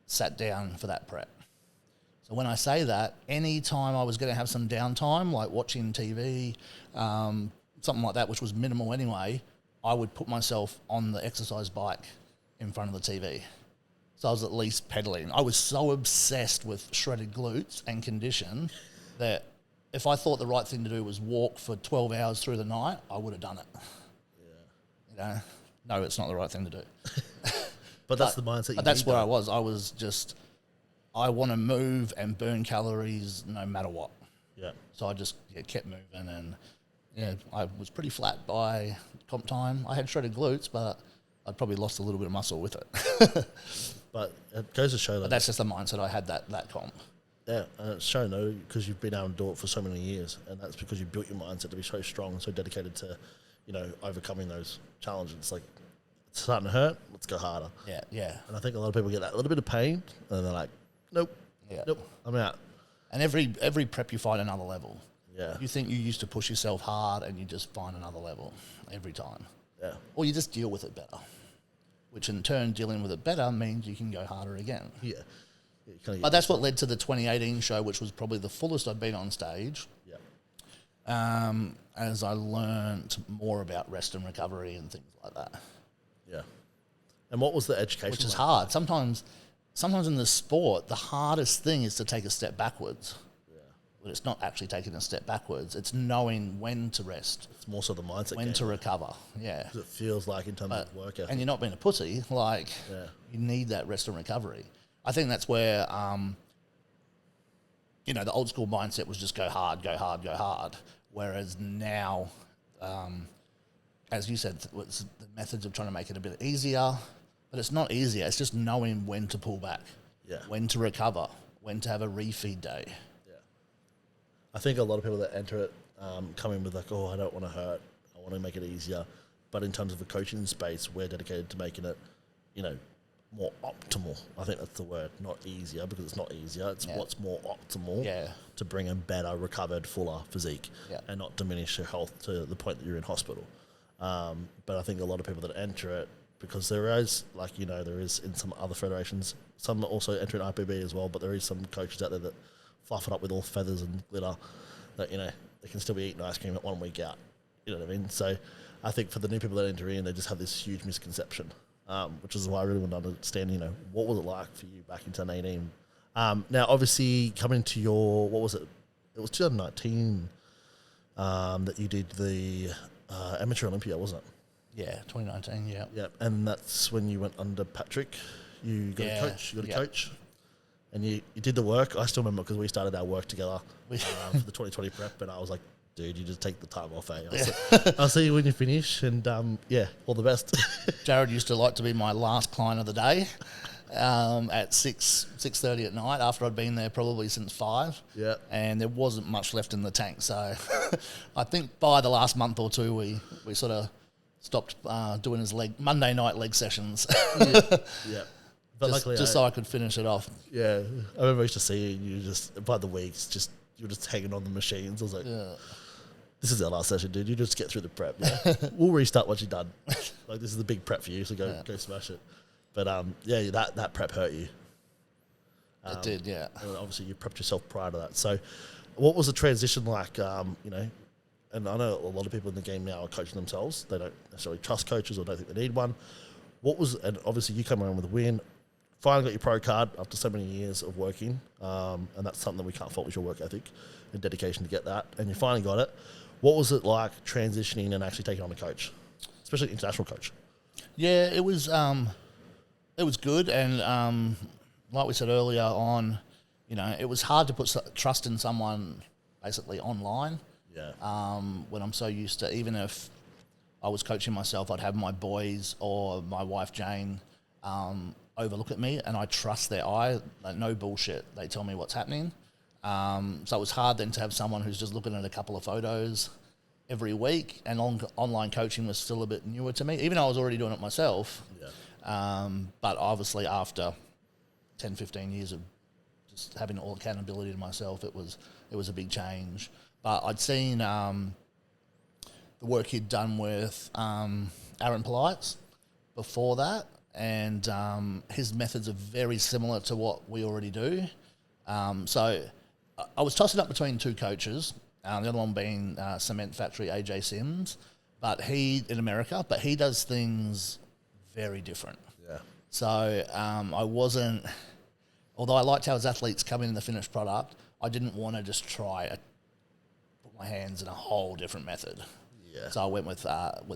sat down for that prep. So when I say that, any time I was going to have some downtime, like watching TV, something like that, which was minimal anyway, I would put myself on the exercise bike in front of the TV. So I was at least pedaling. I was so obsessed with shredded glutes and condition that if I thought the right thing to do was walk for 12 hours through the night, I would have done it. Yeah. No, it's not the right thing to do. But that's the mindset. But that's where I was. I was just, I want to move and burn calories no matter what. Yeah. So I just kept moving, and I was pretty flat by comp time. I had shredded glutes, but I'd probably lost a little bit of muscle with it. But it goes to show that that's just the mindset I had that comp. Yeah, and it's shown though because you've been able to do it for so many years, and that's because you built your mindset to be so strong and so dedicated to, overcoming those challenges. It's like it's starting to hurt. Let's go harder. Yeah. And I think a lot of people get that little bit of pain, and they're like, nope, I'm out. And every prep you find another level. Yeah. You think you used to push yourself hard and you just find another level every time. Yeah. Or you just deal with it better, which in turn, dealing with it better means you can go harder again. Yeah. But that's what led to the 2018 show, which was probably the fullest I've been on stage. Yeah. As I learned more about rest and recovery and things like that. Yeah. And what was the education? Which is hard. Sometimes in the sport, the hardest thing is to take a step backwards. Yeah. But it's not actually taking a step backwards. It's knowing when to rest. It's more so the mindset. When to recover. Yeah. 'Cause it feels like in terms of work ethic. And you're not being a pussy. Like, you need that rest and recovery. I think that's where, the old school mindset was just go hard, go hard, go hard. Whereas now, as you said, the methods of trying to make it a bit easier. But it's not easier. It's just knowing when to pull back. Yeah. When to recover. When to have a refeed day. Yeah. I think a lot of people that enter it come in with like, oh, I don't want to hurt. I want to make it easier. But in terms of the coaching space, we're dedicated to making it, more optimal. I think that's the word, not easier, because it's not easier. It's what's more optimal to bring in better, recovered, fuller physique and not diminish your health to the point that you're in hospital. But I think a lot of people that enter it, because there is, there is in some other federations, some that also enter in IFBB as well, but there is some coaches out there that fluff it up with all feathers and glitter that, they can still be eating ice cream at 1 week out. You know what I mean? So I think for the new people that enter in, they just have this huge misconception. Which is why I really want to understand, what was it like for you back in 2018? Now, obviously, coming to your, what was it? It was 2019 that you did the Amateur Olympia, wasn't it? Yeah, 2019, yeah. Yeah, and that's when you went under Patrick. You got a coach. You got a coach. And you did the work. I still remember because we started our work together for the 2020 prep, and I was like, dude, you just take the time off, eh? I'll see you when you finish, and all the best. Jared used to like to be my last client of the day at 6:30 at night after I'd been there probably since 5. Yeah. And there wasn't much left in the tank. So I think by the last month or two, we sort of stopped doing his Monday night leg sessions. Yeah. But just, luckily, so I could finish it off. Yeah. I remember I used to see you, and you just, by the weeks, you were just hanging on the machines. I was like, this is our last session, dude. You just get through the prep. Yeah? We'll restart once you're done. Like, this is the big prep for you, so go smash it. But, that prep hurt you. It did, yeah. And obviously, you prepped yourself prior to that. So what was the transition like, and I know a lot of people in the game now are coaching themselves. They don't necessarily trust coaches or don't think they need one. And obviously, you came around with a win. Finally got your pro card after so many years of working, and that's something that we can't fault with your work ethic and dedication to get that, and you finally got it. What was it like transitioning and actually taking on a coach, especially international coach? Yeah, it was good, and like we said earlier on, it was hard to put trust in someone basically online. Yeah. When I'm so used to, even if I was coaching myself, I'd have my boys or my wife Jane overlook at me, and I trust their eye. Like, no bullshit. They tell me what's happening. So it was hard then to have someone who's just looking at a couple of photos every week, and online coaching was still a bit newer to me, even though I was already doing it myself. Yeah. But obviously after 10, 15 years of just having all accountability to myself, it was a big change. But I'd seen the work he'd done with Aaron Polites before that, and his methods are very similar to what we already do. So I was tossing up between two coaches, the other one being Cement Factory AJ Sims, in America, but he does things very different. Yeah. So I wasn't, although I liked how his athletes come in the finished product, I didn't want to just put my hands in a whole different method. Yeah. So I went with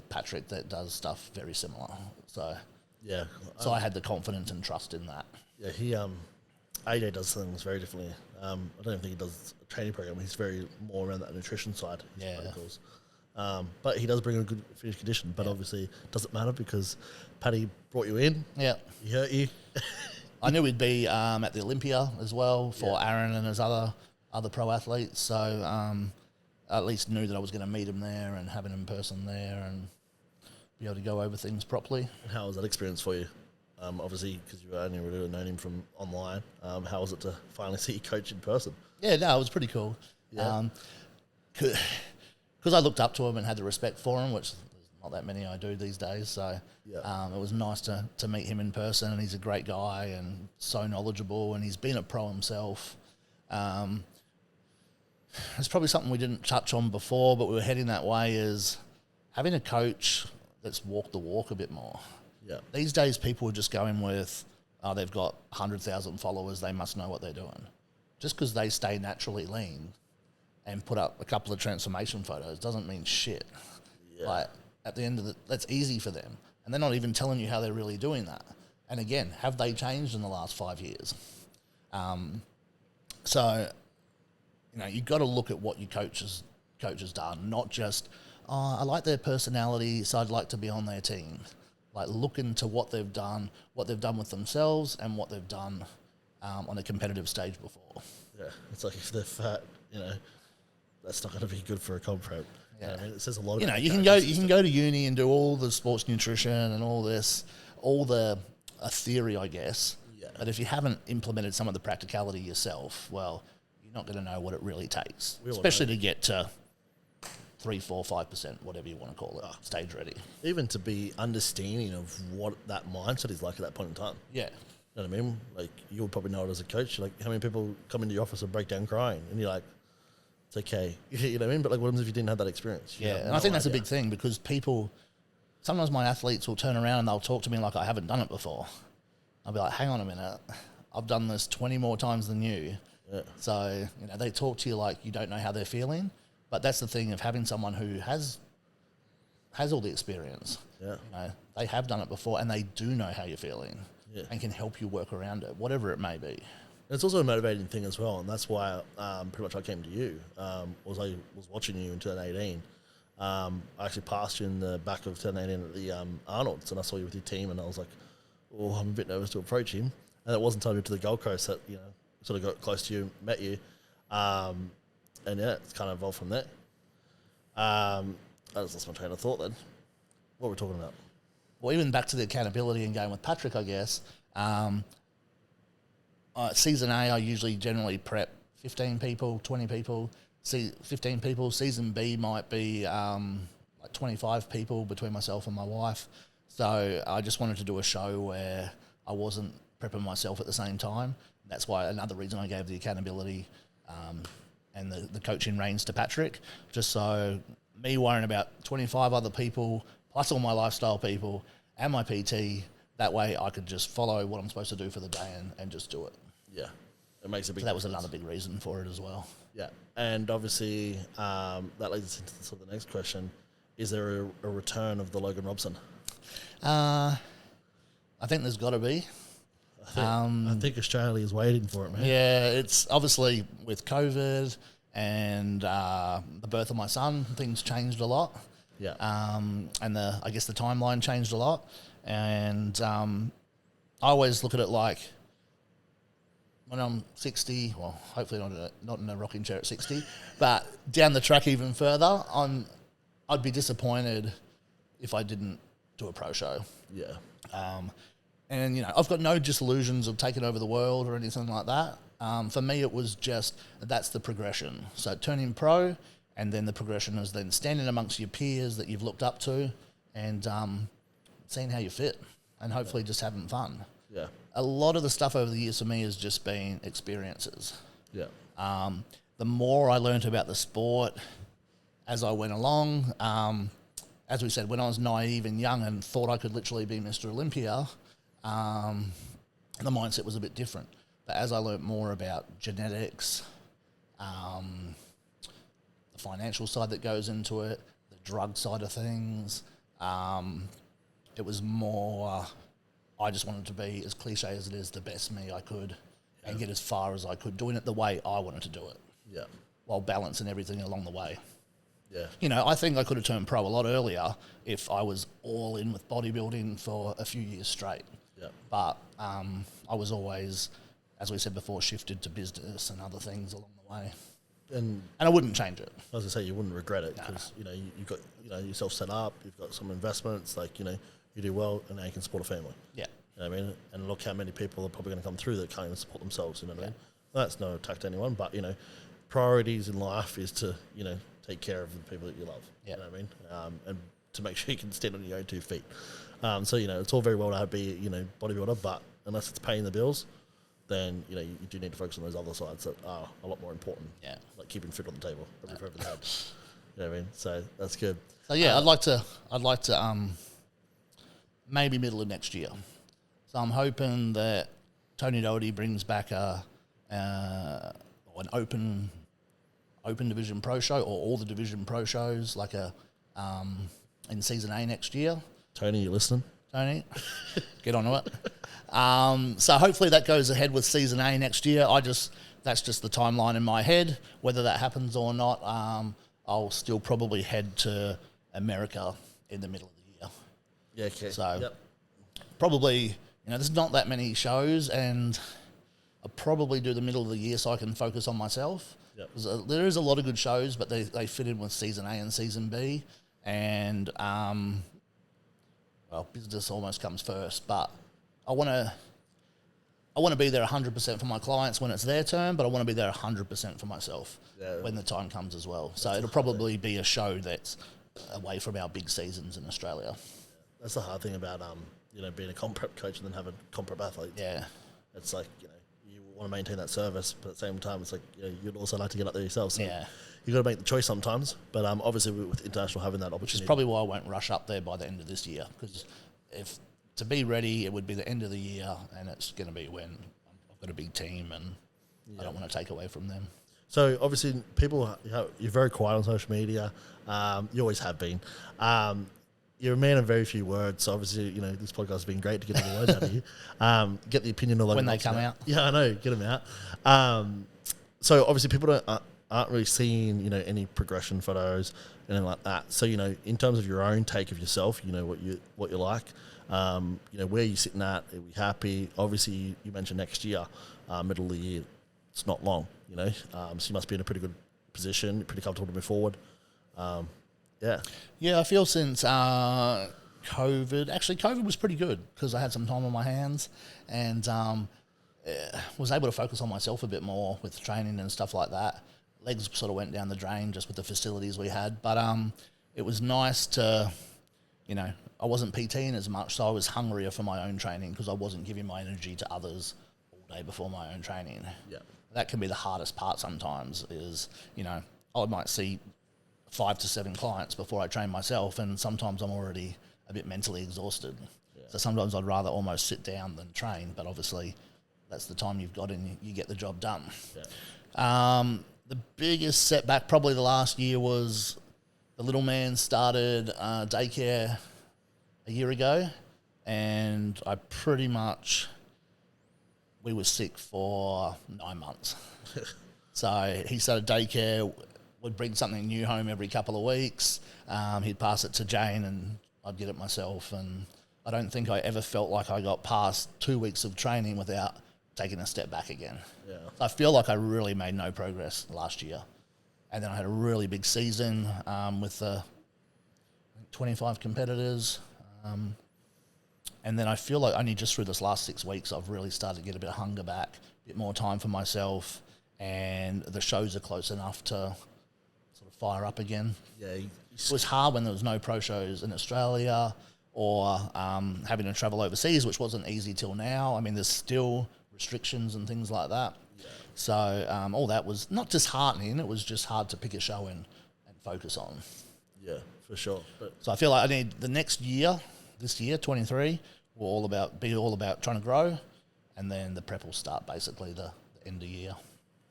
Patrick that does stuff very similar. So yeah. So I had the confidence and trust in that. Yeah, AJ does things very differently. I don't think he does a training program. He's very more around that nutrition side. Yeah. But he does bring a good finished condition. But obviously, it doesn't matter because Paddy brought you in. Yeah. He hurt you. I knew he'd be at the Olympia as well for Aaron and his other pro athletes. So I at least knew that I was going to meet him there and have him in person there and be able to go over things properly. And how was that experience for you? Obviously, because you only really known him from online. How was it to finally see you coach in person? Yeah, no, it was pretty cool. Yeah. Because I looked up to him and had the respect for him, which there's not that many I do these days. So it was nice to meet him in person, and he's a great guy and so knowledgeable, and he's been a pro himself. It's probably something we didn't touch on before, but we were heading that way, is having a coach that's walked the walk a bit more. Yeah. These days, people are just going with, they've got 100,000 followers, they must know what they're doing. Just because they stay naturally lean and put up a couple of transformation photos doesn't mean shit. Yeah. Like, at the end of that's easy for them. And they're not even telling you how they're really doing that. And again, have they changed in the last 5 years? So, you've got to look at what your coach has done, not just, I like their personality, so I'd like to be on their team. Like, look into what they've done with themselves, and what they've done on a competitive stage before. Yeah, it's like if they're fat, that's not going to be good for a comp prep. Yeah. It says a lot. You can go to uni and do all the sports nutrition and all the theory, I guess. Yeah. But if you haven't implemented some of the practicality yourself, well, you're not going to know what it really takes, especially to get to 3, 4, 5%, whatever you want to call it, stage ready. Even to be understanding of what that mindset is like at that point in time. Yeah. You know what I mean? Like, you'll probably know it as a coach. Like, how many people come into your office and break down crying, and you're like, it's okay. You know what I mean? But like, what happens if you didn't have that experience? Yeah, and I think that's a big thing, because sometimes my athletes will turn around and they'll talk to me like I haven't done it before. I'll be like, hang on a minute, I've done this 20 more times than you. Yeah. So, they talk to you like you don't know how they're feeling. But that's the thing of having someone who has all the experience. Yeah. They have done it before, and they do know how you're feeling, Yeah. and can help you work around it, whatever it may be. It's also a motivating thing as well, and that's why pretty much I came to you. I was watching you in 2018. I actually passed you in the back of 2018 at the Arnold's, and I saw you with your team, and I was like, oh, I'm a bit nervous to approach him. And it wasn't until I moved to the Gold Coast that, sort of got close to you, met you. And yeah, it's kind of evolved from there. I just lost my train of thought then. What were we talking about? Well, even back to the accountability and going with Patrick, I guess. Season A, I usually generally prep 15 people, 20 people. 15 people. Season B might be like 25 people between myself and my wife. So I just wanted to do a show where I wasn't prepping myself at the same time. That's why another reason I gave the accountability and the coaching reins to Patrick, just so me worrying about 25 other people, plus all my lifestyle people and my PT, that way I could just follow what I'm supposed to do for the day and just do it. Yeah, it makes a big So that was difference. another big reason for it as well. Yeah, and obviously that leads us into sort of the next question. Is there a return of the Logan Robson? I think there's got to be. I think Australia is waiting for it, man. Yeah, it's obviously with COVID and the birth of my son, things changed a lot. Yeah. And I guess the timeline changed a lot. And I always look at it like when I'm 60, well, hopefully not in a rocking chair at 60, but down the track even further, I'd be disappointed if I didn't do a pro show. Yeah. And, I've got no disillusions of taking over the world or anything like that. For me, it was just, that's the progression. So turning pro, and then the progression is then standing amongst your peers that you've looked up to and seeing how you fit and hopefully just having fun. Yeah. A lot of the stuff over the years for me has just been experiences. Yeah. The more I learned about the sport as I went along, as we said, when I was naive and young and thought I could literally be Mr. Olympia, the mindset was a bit different. But as I learnt more about genetics, the financial side that goes into it, the drug side of things, it was more, I just wanted to be, as cliche as it is, the best me I could and get as far as I could, doing it the way I wanted to do it, Yeah. while balancing everything along the way. Yeah. I think I could have turned pro a lot earlier if I was all in with bodybuilding for a few years straight. Yeah. But I was always, as we said before, shifted to business and other things along the way. And I wouldn't change it. as I say, you wouldn't regret it because you've got yourself set up. You've got some investments. You do well, and now you can support a family. Yeah. You know what I mean? And look how many people are probably going to come through that can't even support themselves. You know what I mean? That's no attack to anyone, but priorities in life is to take care of the people that you love. You know what I mean? And to make sure you can stand on your own 2 feet. So it's all very well to be bodybuilder, but unless it's paying the bills, then you do need to focus on those other sides that are a lot more important. Yeah, like keeping food on the table, every over the head. You know what I mean? So that's good. So yeah, I'd like to maybe middle of next year. So I'm hoping that Tony Doherty brings back an open division pro show, or all the division pro shows, like in season A next year. Tony, you listening? Tony, get onto it. So hopefully that goes ahead with season A next year. That's just the timeline in my head. Whether that happens or not, I'll still probably head to America in the middle of the year. Yeah, okay. So probably, there's not that many shows, and I'll probably do the middle of the year so I can focus on myself. Yep. There is a lot of good shows, but they fit in with season A and season B, and business almost comes first. But I want to be there 100% for my clients when it's their turn, but I want to be there 100% for myself when the time comes as well. So it'll probably be a show that's away from our big seasons in Australia. That's the hard thing about being a comp prep coach and then having comp prep athletes. Yeah, it's like you want to maintain that service, but at the same time, it's like you'd also like to get up there yourself. So you got to make the choice sometimes. But obviously, with international having that opportunity, which is probably why I won't rush up there by the end of this year, because if to be ready, it would be the end of the year, and it's going to be when I've got a big team, and I don't want to take away from them. So obviously, people, you're very quiet on social media. You always have been. You're a man of very few words. So obviously, this podcast has been great to get all the words out of you. Get the opinion of when they come out. Yeah, I know. Get them out. So obviously, people aren't really seeing any progression photos and like that. So in terms of your own take of yourself, what you like. Where you're sitting at, are we happy? Obviously, you mentioned next year, middle of the year, it's not long, so you must be in a pretty good position, pretty comfortable to move forward. Yeah, I feel since COVID was pretty good because I had some time on my hands and was able to focus on myself a bit more with training and stuff like that. Legs sort of went down the drain just with the facilities we had, but it was nice to, I wasn't PTing as much, so I was hungrier for my own training because I wasn't giving my energy to others all day before my own training. Yeah, that can be the hardest part sometimes is, I might see 5 to 7 clients before I train myself, and sometimes I'm already a bit mentally exhausted. Yeah. So sometimes I'd rather almost sit down than train, but obviously that's the time you've got and you get the job done. Yeah. The biggest setback probably the last year was the little man started daycare a year ago, and we were sick for 9 months. So he started daycare, would bring something new home every couple of weeks. He'd pass it to Jane and I'd get it myself. And I don't think I ever felt like I got past 2 weeks of training without taking a step back again. Yeah. I feel like I really made no progress last year. And then I had a really big season with 25 competitors. And then I feel like only just through this last 6 weeks, I've really started to get a bit of hunger back, a bit more time for myself, and the shows are close enough to sort of fire up again. Yeah, it was hard when there was no pro shows in Australia or having to travel overseas, which wasn't easy till now. I mean, there's still restrictions and things like that. Yeah. So all that was not disheartening, it was just hard to pick a show and focus on. Yeah, for sure. So I feel like I need the next year, this year, 23, will be all about trying to grow, and then the prep will start basically the end of year.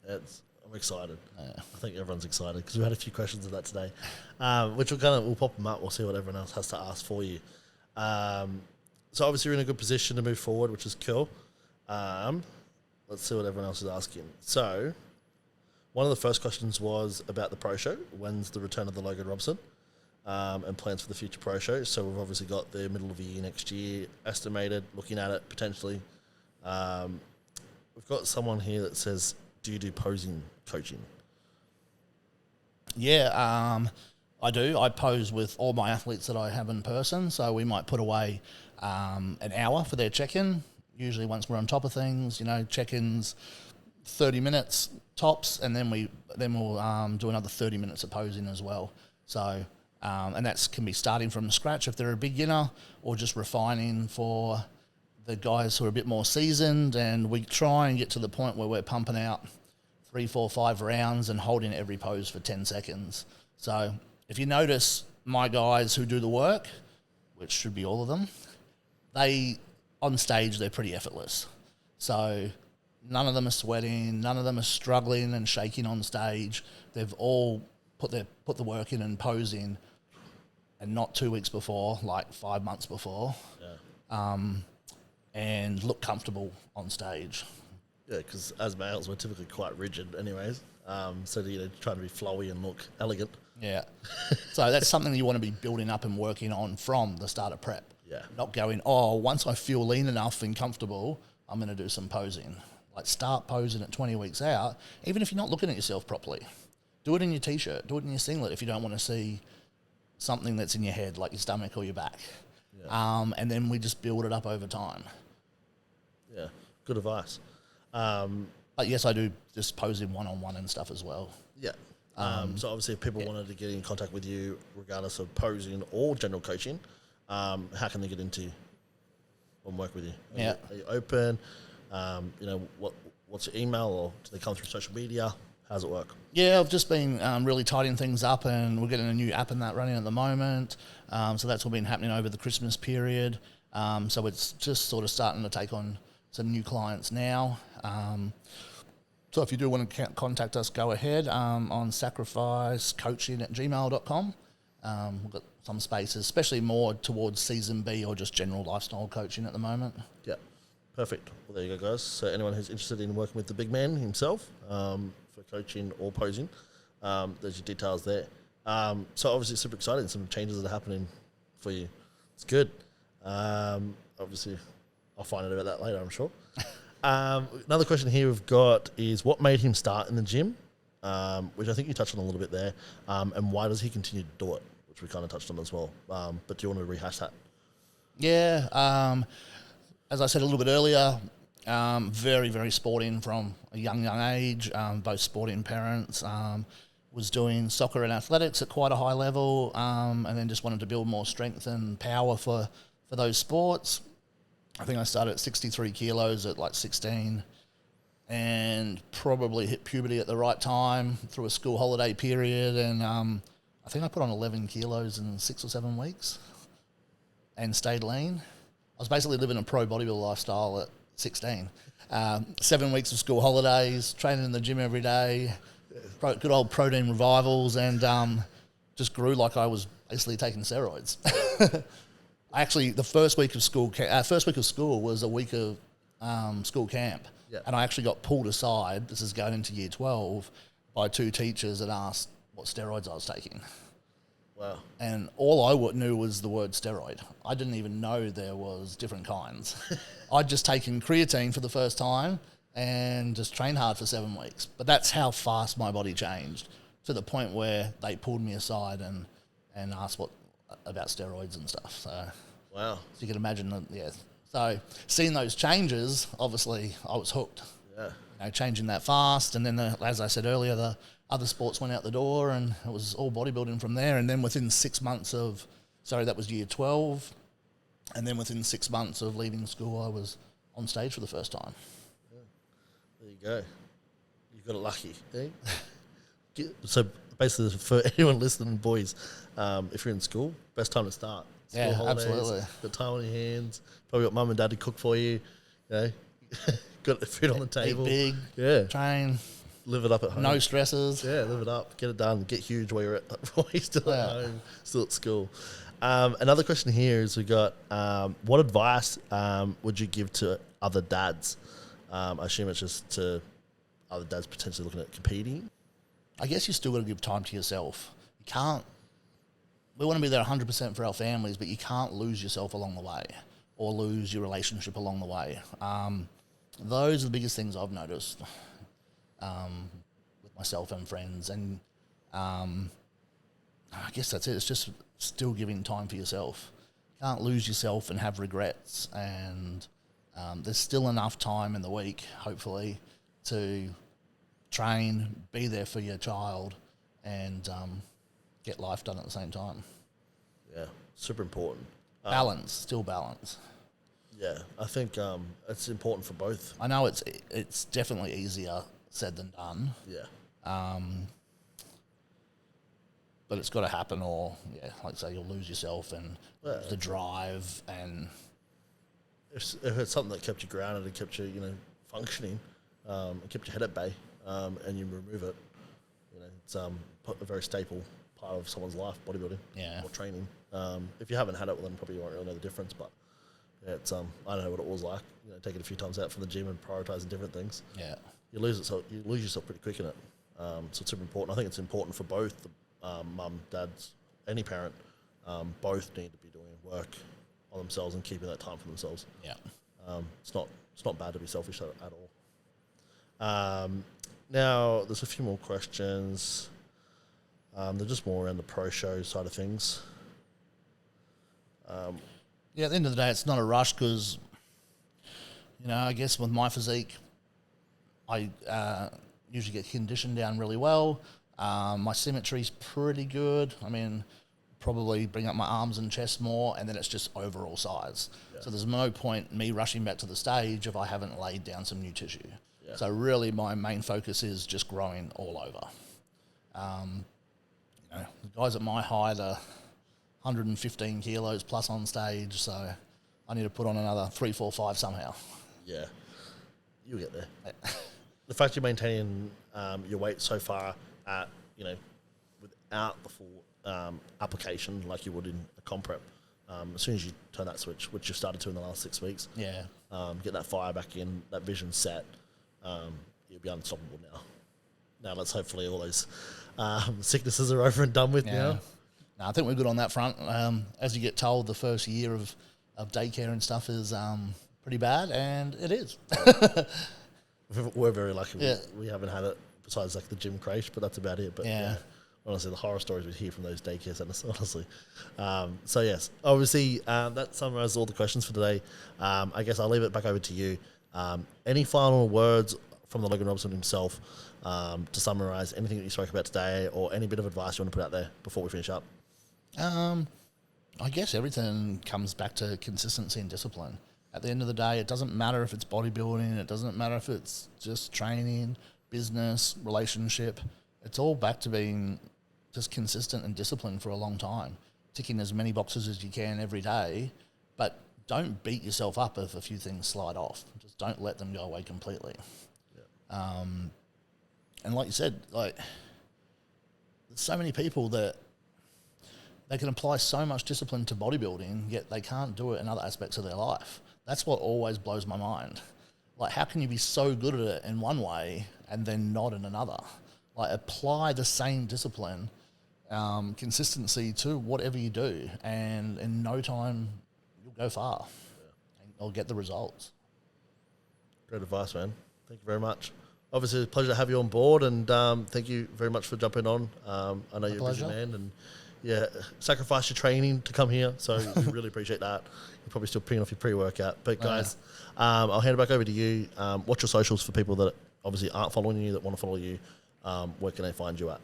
I'm excited. Yeah. I think everyone's excited because we had a few questions of that today, which we'll pop them up. We'll see what everyone else has to ask for you. So obviously you're in a good position to move forward, which is cool. Let's see what everyone else is asking. So one of the first questions was about the pro show. When's the return of the Logan Robson? And plans for the future pro show. So we've obviously got the middle of the year next year estimated, looking at it potentially. We've got someone here that says, do you do posing coaching? Yeah, I do. I pose with all my athletes that I have in person. So we might put away an hour for their check-in. Usually once we're on top of things, check-ins 30 minutes tops, and then we'll do another 30 minutes of posing as well. So, and that can be starting from scratch if they're a beginner, or just refining for the guys who are a bit more seasoned. And we try and get to the point where we're pumping out 3, 4, 5 rounds and holding every pose for 10 seconds. So if you notice my guys who do the work, which should be all of them, on stage, they're pretty effortless. So none of them are sweating, none of them are struggling and shaking on stage. They've all put the work in and pose in, and not 2 weeks before, like 5 months before, and look comfortable on stage. Yeah, because as males, we're typically quite rigid anyways. So trying to be flowy and look elegant. Yeah. So that's something you want to be building up and working on from the start of prep. Yeah. Not going, once I feel lean enough and comfortable, I'm going to do some posing. Like, start posing at 20 weeks out, even if you're not looking at yourself properly. Do it in your T-shirt. Do it in your singlet if you don't want to see something that's in your head, like your stomach or your back. Yeah. And then we just build it up over time. Yeah, good advice. But yes, I do just posing one-on-one and stuff as well. Yeah. So obviously if people wanted to get in contact with you, regardless of posing or general coaching, how can they get into you and work with you? Are you open? What's your email, or do they come through social media? How does it work? Yeah, I've just been really tidying things up, and we're getting a new app and that running at the moment. So that's all been happening over the Christmas period. So it's just sort of starting to take on some new clients now. So if you do want to contact us, go ahead on sacrificecoaching@gmail.com. We've got some spaces, especially more towards season B or just general lifestyle coaching at the moment. Yeah, perfect. Well, there you go, guys. So anyone who's interested in working with the big man himself for coaching or posing, there's your details there. So obviously super exciting, some changes that are happening for you. It's good. Obviously, I'll find out about that later, I'm sure. Another question here we've got is, what made him start in the gym? Which I think you touched on a little bit there. And why does he continue to do it? Which we kind of touched on as well. But do you want to rehash that? Yeah. As I said a little bit earlier, very, very sporting from a young age. Both sporting parents. Was doing soccer and athletics at quite a high level, and then just wanted to build more strength and power for those sports. I think I started at 63 kilos at like 16, and probably hit puberty at the right time through a school holiday period. And I think I put on 11 kilos in 6 or 7 weeks and stayed lean. I was basically living a pro bodybuilder lifestyle at 16. 7 weeks of school holidays, training in the gym every day, good old protein revivals, and just grew like I was basically taking steroids. Actually, the first week of school was a week of school camp. Yeah. And I actually got pulled aside, this is going into year 12, by 2 teachers and asked what steroids I was taking. Wow. And all I knew was the word steroid. I didn't even know there was different kinds. I'd just taken creatine for the first time and just trained hard for 7 weeks. But that's how fast my body changed, to the point where they pulled me aside and asked about steroids and stuff. So, wow. So you can imagine that, yeah. So seeing those changes, obviously I was hooked. Yeah. Changing that fast, and then as I said earlier, the other sports went out the door, and it was all bodybuilding from there. And then within 6 months that was year 12, and then within 6 months of leaving school, I was on stage for the first time. Yeah. There you go. You got it lucky. Eh? So basically, for anyone listening, boys, if you're in school, best time to start. School holidays, absolutely. Got time on your hands. Probably got mum and dad to cook for you. Got the food on the table. Eat big. Train. Live it up at home. No stresses. Yeah, live it up. Get it done. Get huge while you're still at home, still at school. Another question here is we got, what advice would you give to other dads? I assume it's just to other dads potentially looking at competing. I guess you still got to give time to yourself. You can't. We want to be there 100% for our families, but you can't lose yourself along the way or lose your relationship along the way. Those are the biggest things I've noticed with myself and friends. And I guess that's it. It's just still giving time for yourself. can't lose yourself and have regrets. And there's still enough time in the week, hopefully, to train, be there for your child, and get life done at the same time. Yeah, super important. Still balance. Yeah, I think it's important for both. I know it's definitely easier said than done. Yeah. But it's got to happen, or like I say, you'll lose yourself and lose the drive. And if it's something that kept you grounded and kept you, functioning, and kept your head at bay, and you remove it, it's a very staple part of someone's life, bodybuilding, or training. If you haven't had it, well, then probably you won't really know the difference. But yeah, it's I don't know what it was like. Taking a few times out from the gym and prioritizing different things. Yeah, you lose yourself pretty quick in it. So it's super important. I think it's important for both the mum, dads, any parent. Both need to be doing work on themselves and keeping that time for themselves. Yeah, it's not bad to be selfish at all. Now there's a few more questions. They're just more around the pro show side of things. at the end of the day, it's not a rush because, I guess with my physique, I usually get conditioned down really well. My symmetry's pretty good. I mean, probably bring up my arms and chest more, and then it's just overall size. Yeah. So there's no point me rushing back to the stage if I haven't laid down some new tissue. Yeah. So really my main focus is just growing all over. The guys at my height are 115 kilos plus on stage, so I need to put on another 3, 4, 5 somehow. Yeah, you'll get there. Yeah. The fact you're maintaining your weight so far at, without the full application like you would in a comp prep, as soon as you turn that switch, which you've started to in the last 6 weeks, get that fire back in, that vision set, you'll be unstoppable now. Now let's hopefully all those sicknesses are over and done with now. No, I think we're good on that front. As you get told, the first year of daycare and stuff is pretty bad, and it is. We're very lucky. We haven't had it besides like the gym crash, but that's about it. But honestly, the horror stories we hear from those daycare centers, honestly. So yes, obviously that summarizes all the questions for today. I guess I'll leave it back over to you. Any final words from the Logan Robson himself to summarize anything that you spoke about today, or any bit of advice you want to put out there before we finish up? I guess everything comes back to consistency and discipline. At the end of the day, it doesn't matter if it's bodybuilding, it doesn't matter if it's just training, business, relationship. It's all back to being just consistent and disciplined for a long time, ticking as many boxes as you can every day, but don't beat yourself up if a few things slide off. Just don't let them go away completely. Yeah. And like you said, there's so many people that they can apply so much discipline to bodybuilding, yet they can't do it in other aspects of their life. That's what always blows my mind. How can you be so good at it in one way and then not in another? Apply the same discipline, consistency to whatever you do, and in no time, you'll go far or get the results. Great advice, man. Thank you very much. Obviously, a pleasure to have you on board, and thank you very much for jumping on. I know you're a busy man, and sacrifice your training to come here, so we really appreciate that. You're probably still putting off your pre-workout. But guys, I'll hand it back over to you. What's your socials for people that obviously aren't following you, that want to follow you? Where can they find you at?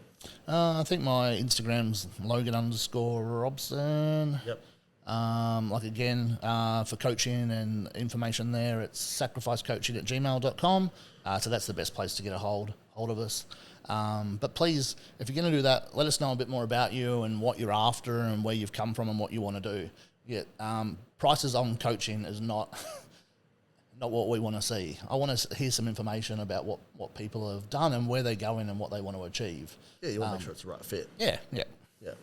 I think my Instagram's Logan_Robson. Yep. Again, for coaching and information there, it's sacrificecoaching@gmail.com. So that's the best place to get a hold of us. But please, if you're going to do that, let us know a bit more about you and what you're after and where you've come from and what you want to do. Prices on coaching is not what we want to see. I want to hear some information about what people have done and where they're going and what they want to achieve. Yeah, you want to make sure it's the right fit. Yeah.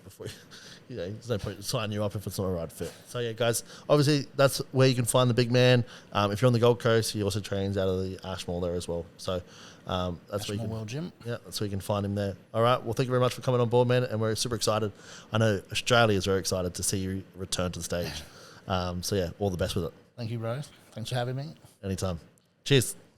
Before there's no point signing you up if it's not a right fit. So yeah, guys, obviously that's where you can find the big man. If you're on the Gold Coast, he also trains out of the Ashmore there as well. So that's where you can, World Gym. Yeah, that's where you can find him there. All right. Well, thank you very much for coming on board, man, and we're super excited. I know Australia is very excited to see you return to the stage. So yeah, all the best with it. Thank you, bro. Thanks for having me. Anytime. Cheers.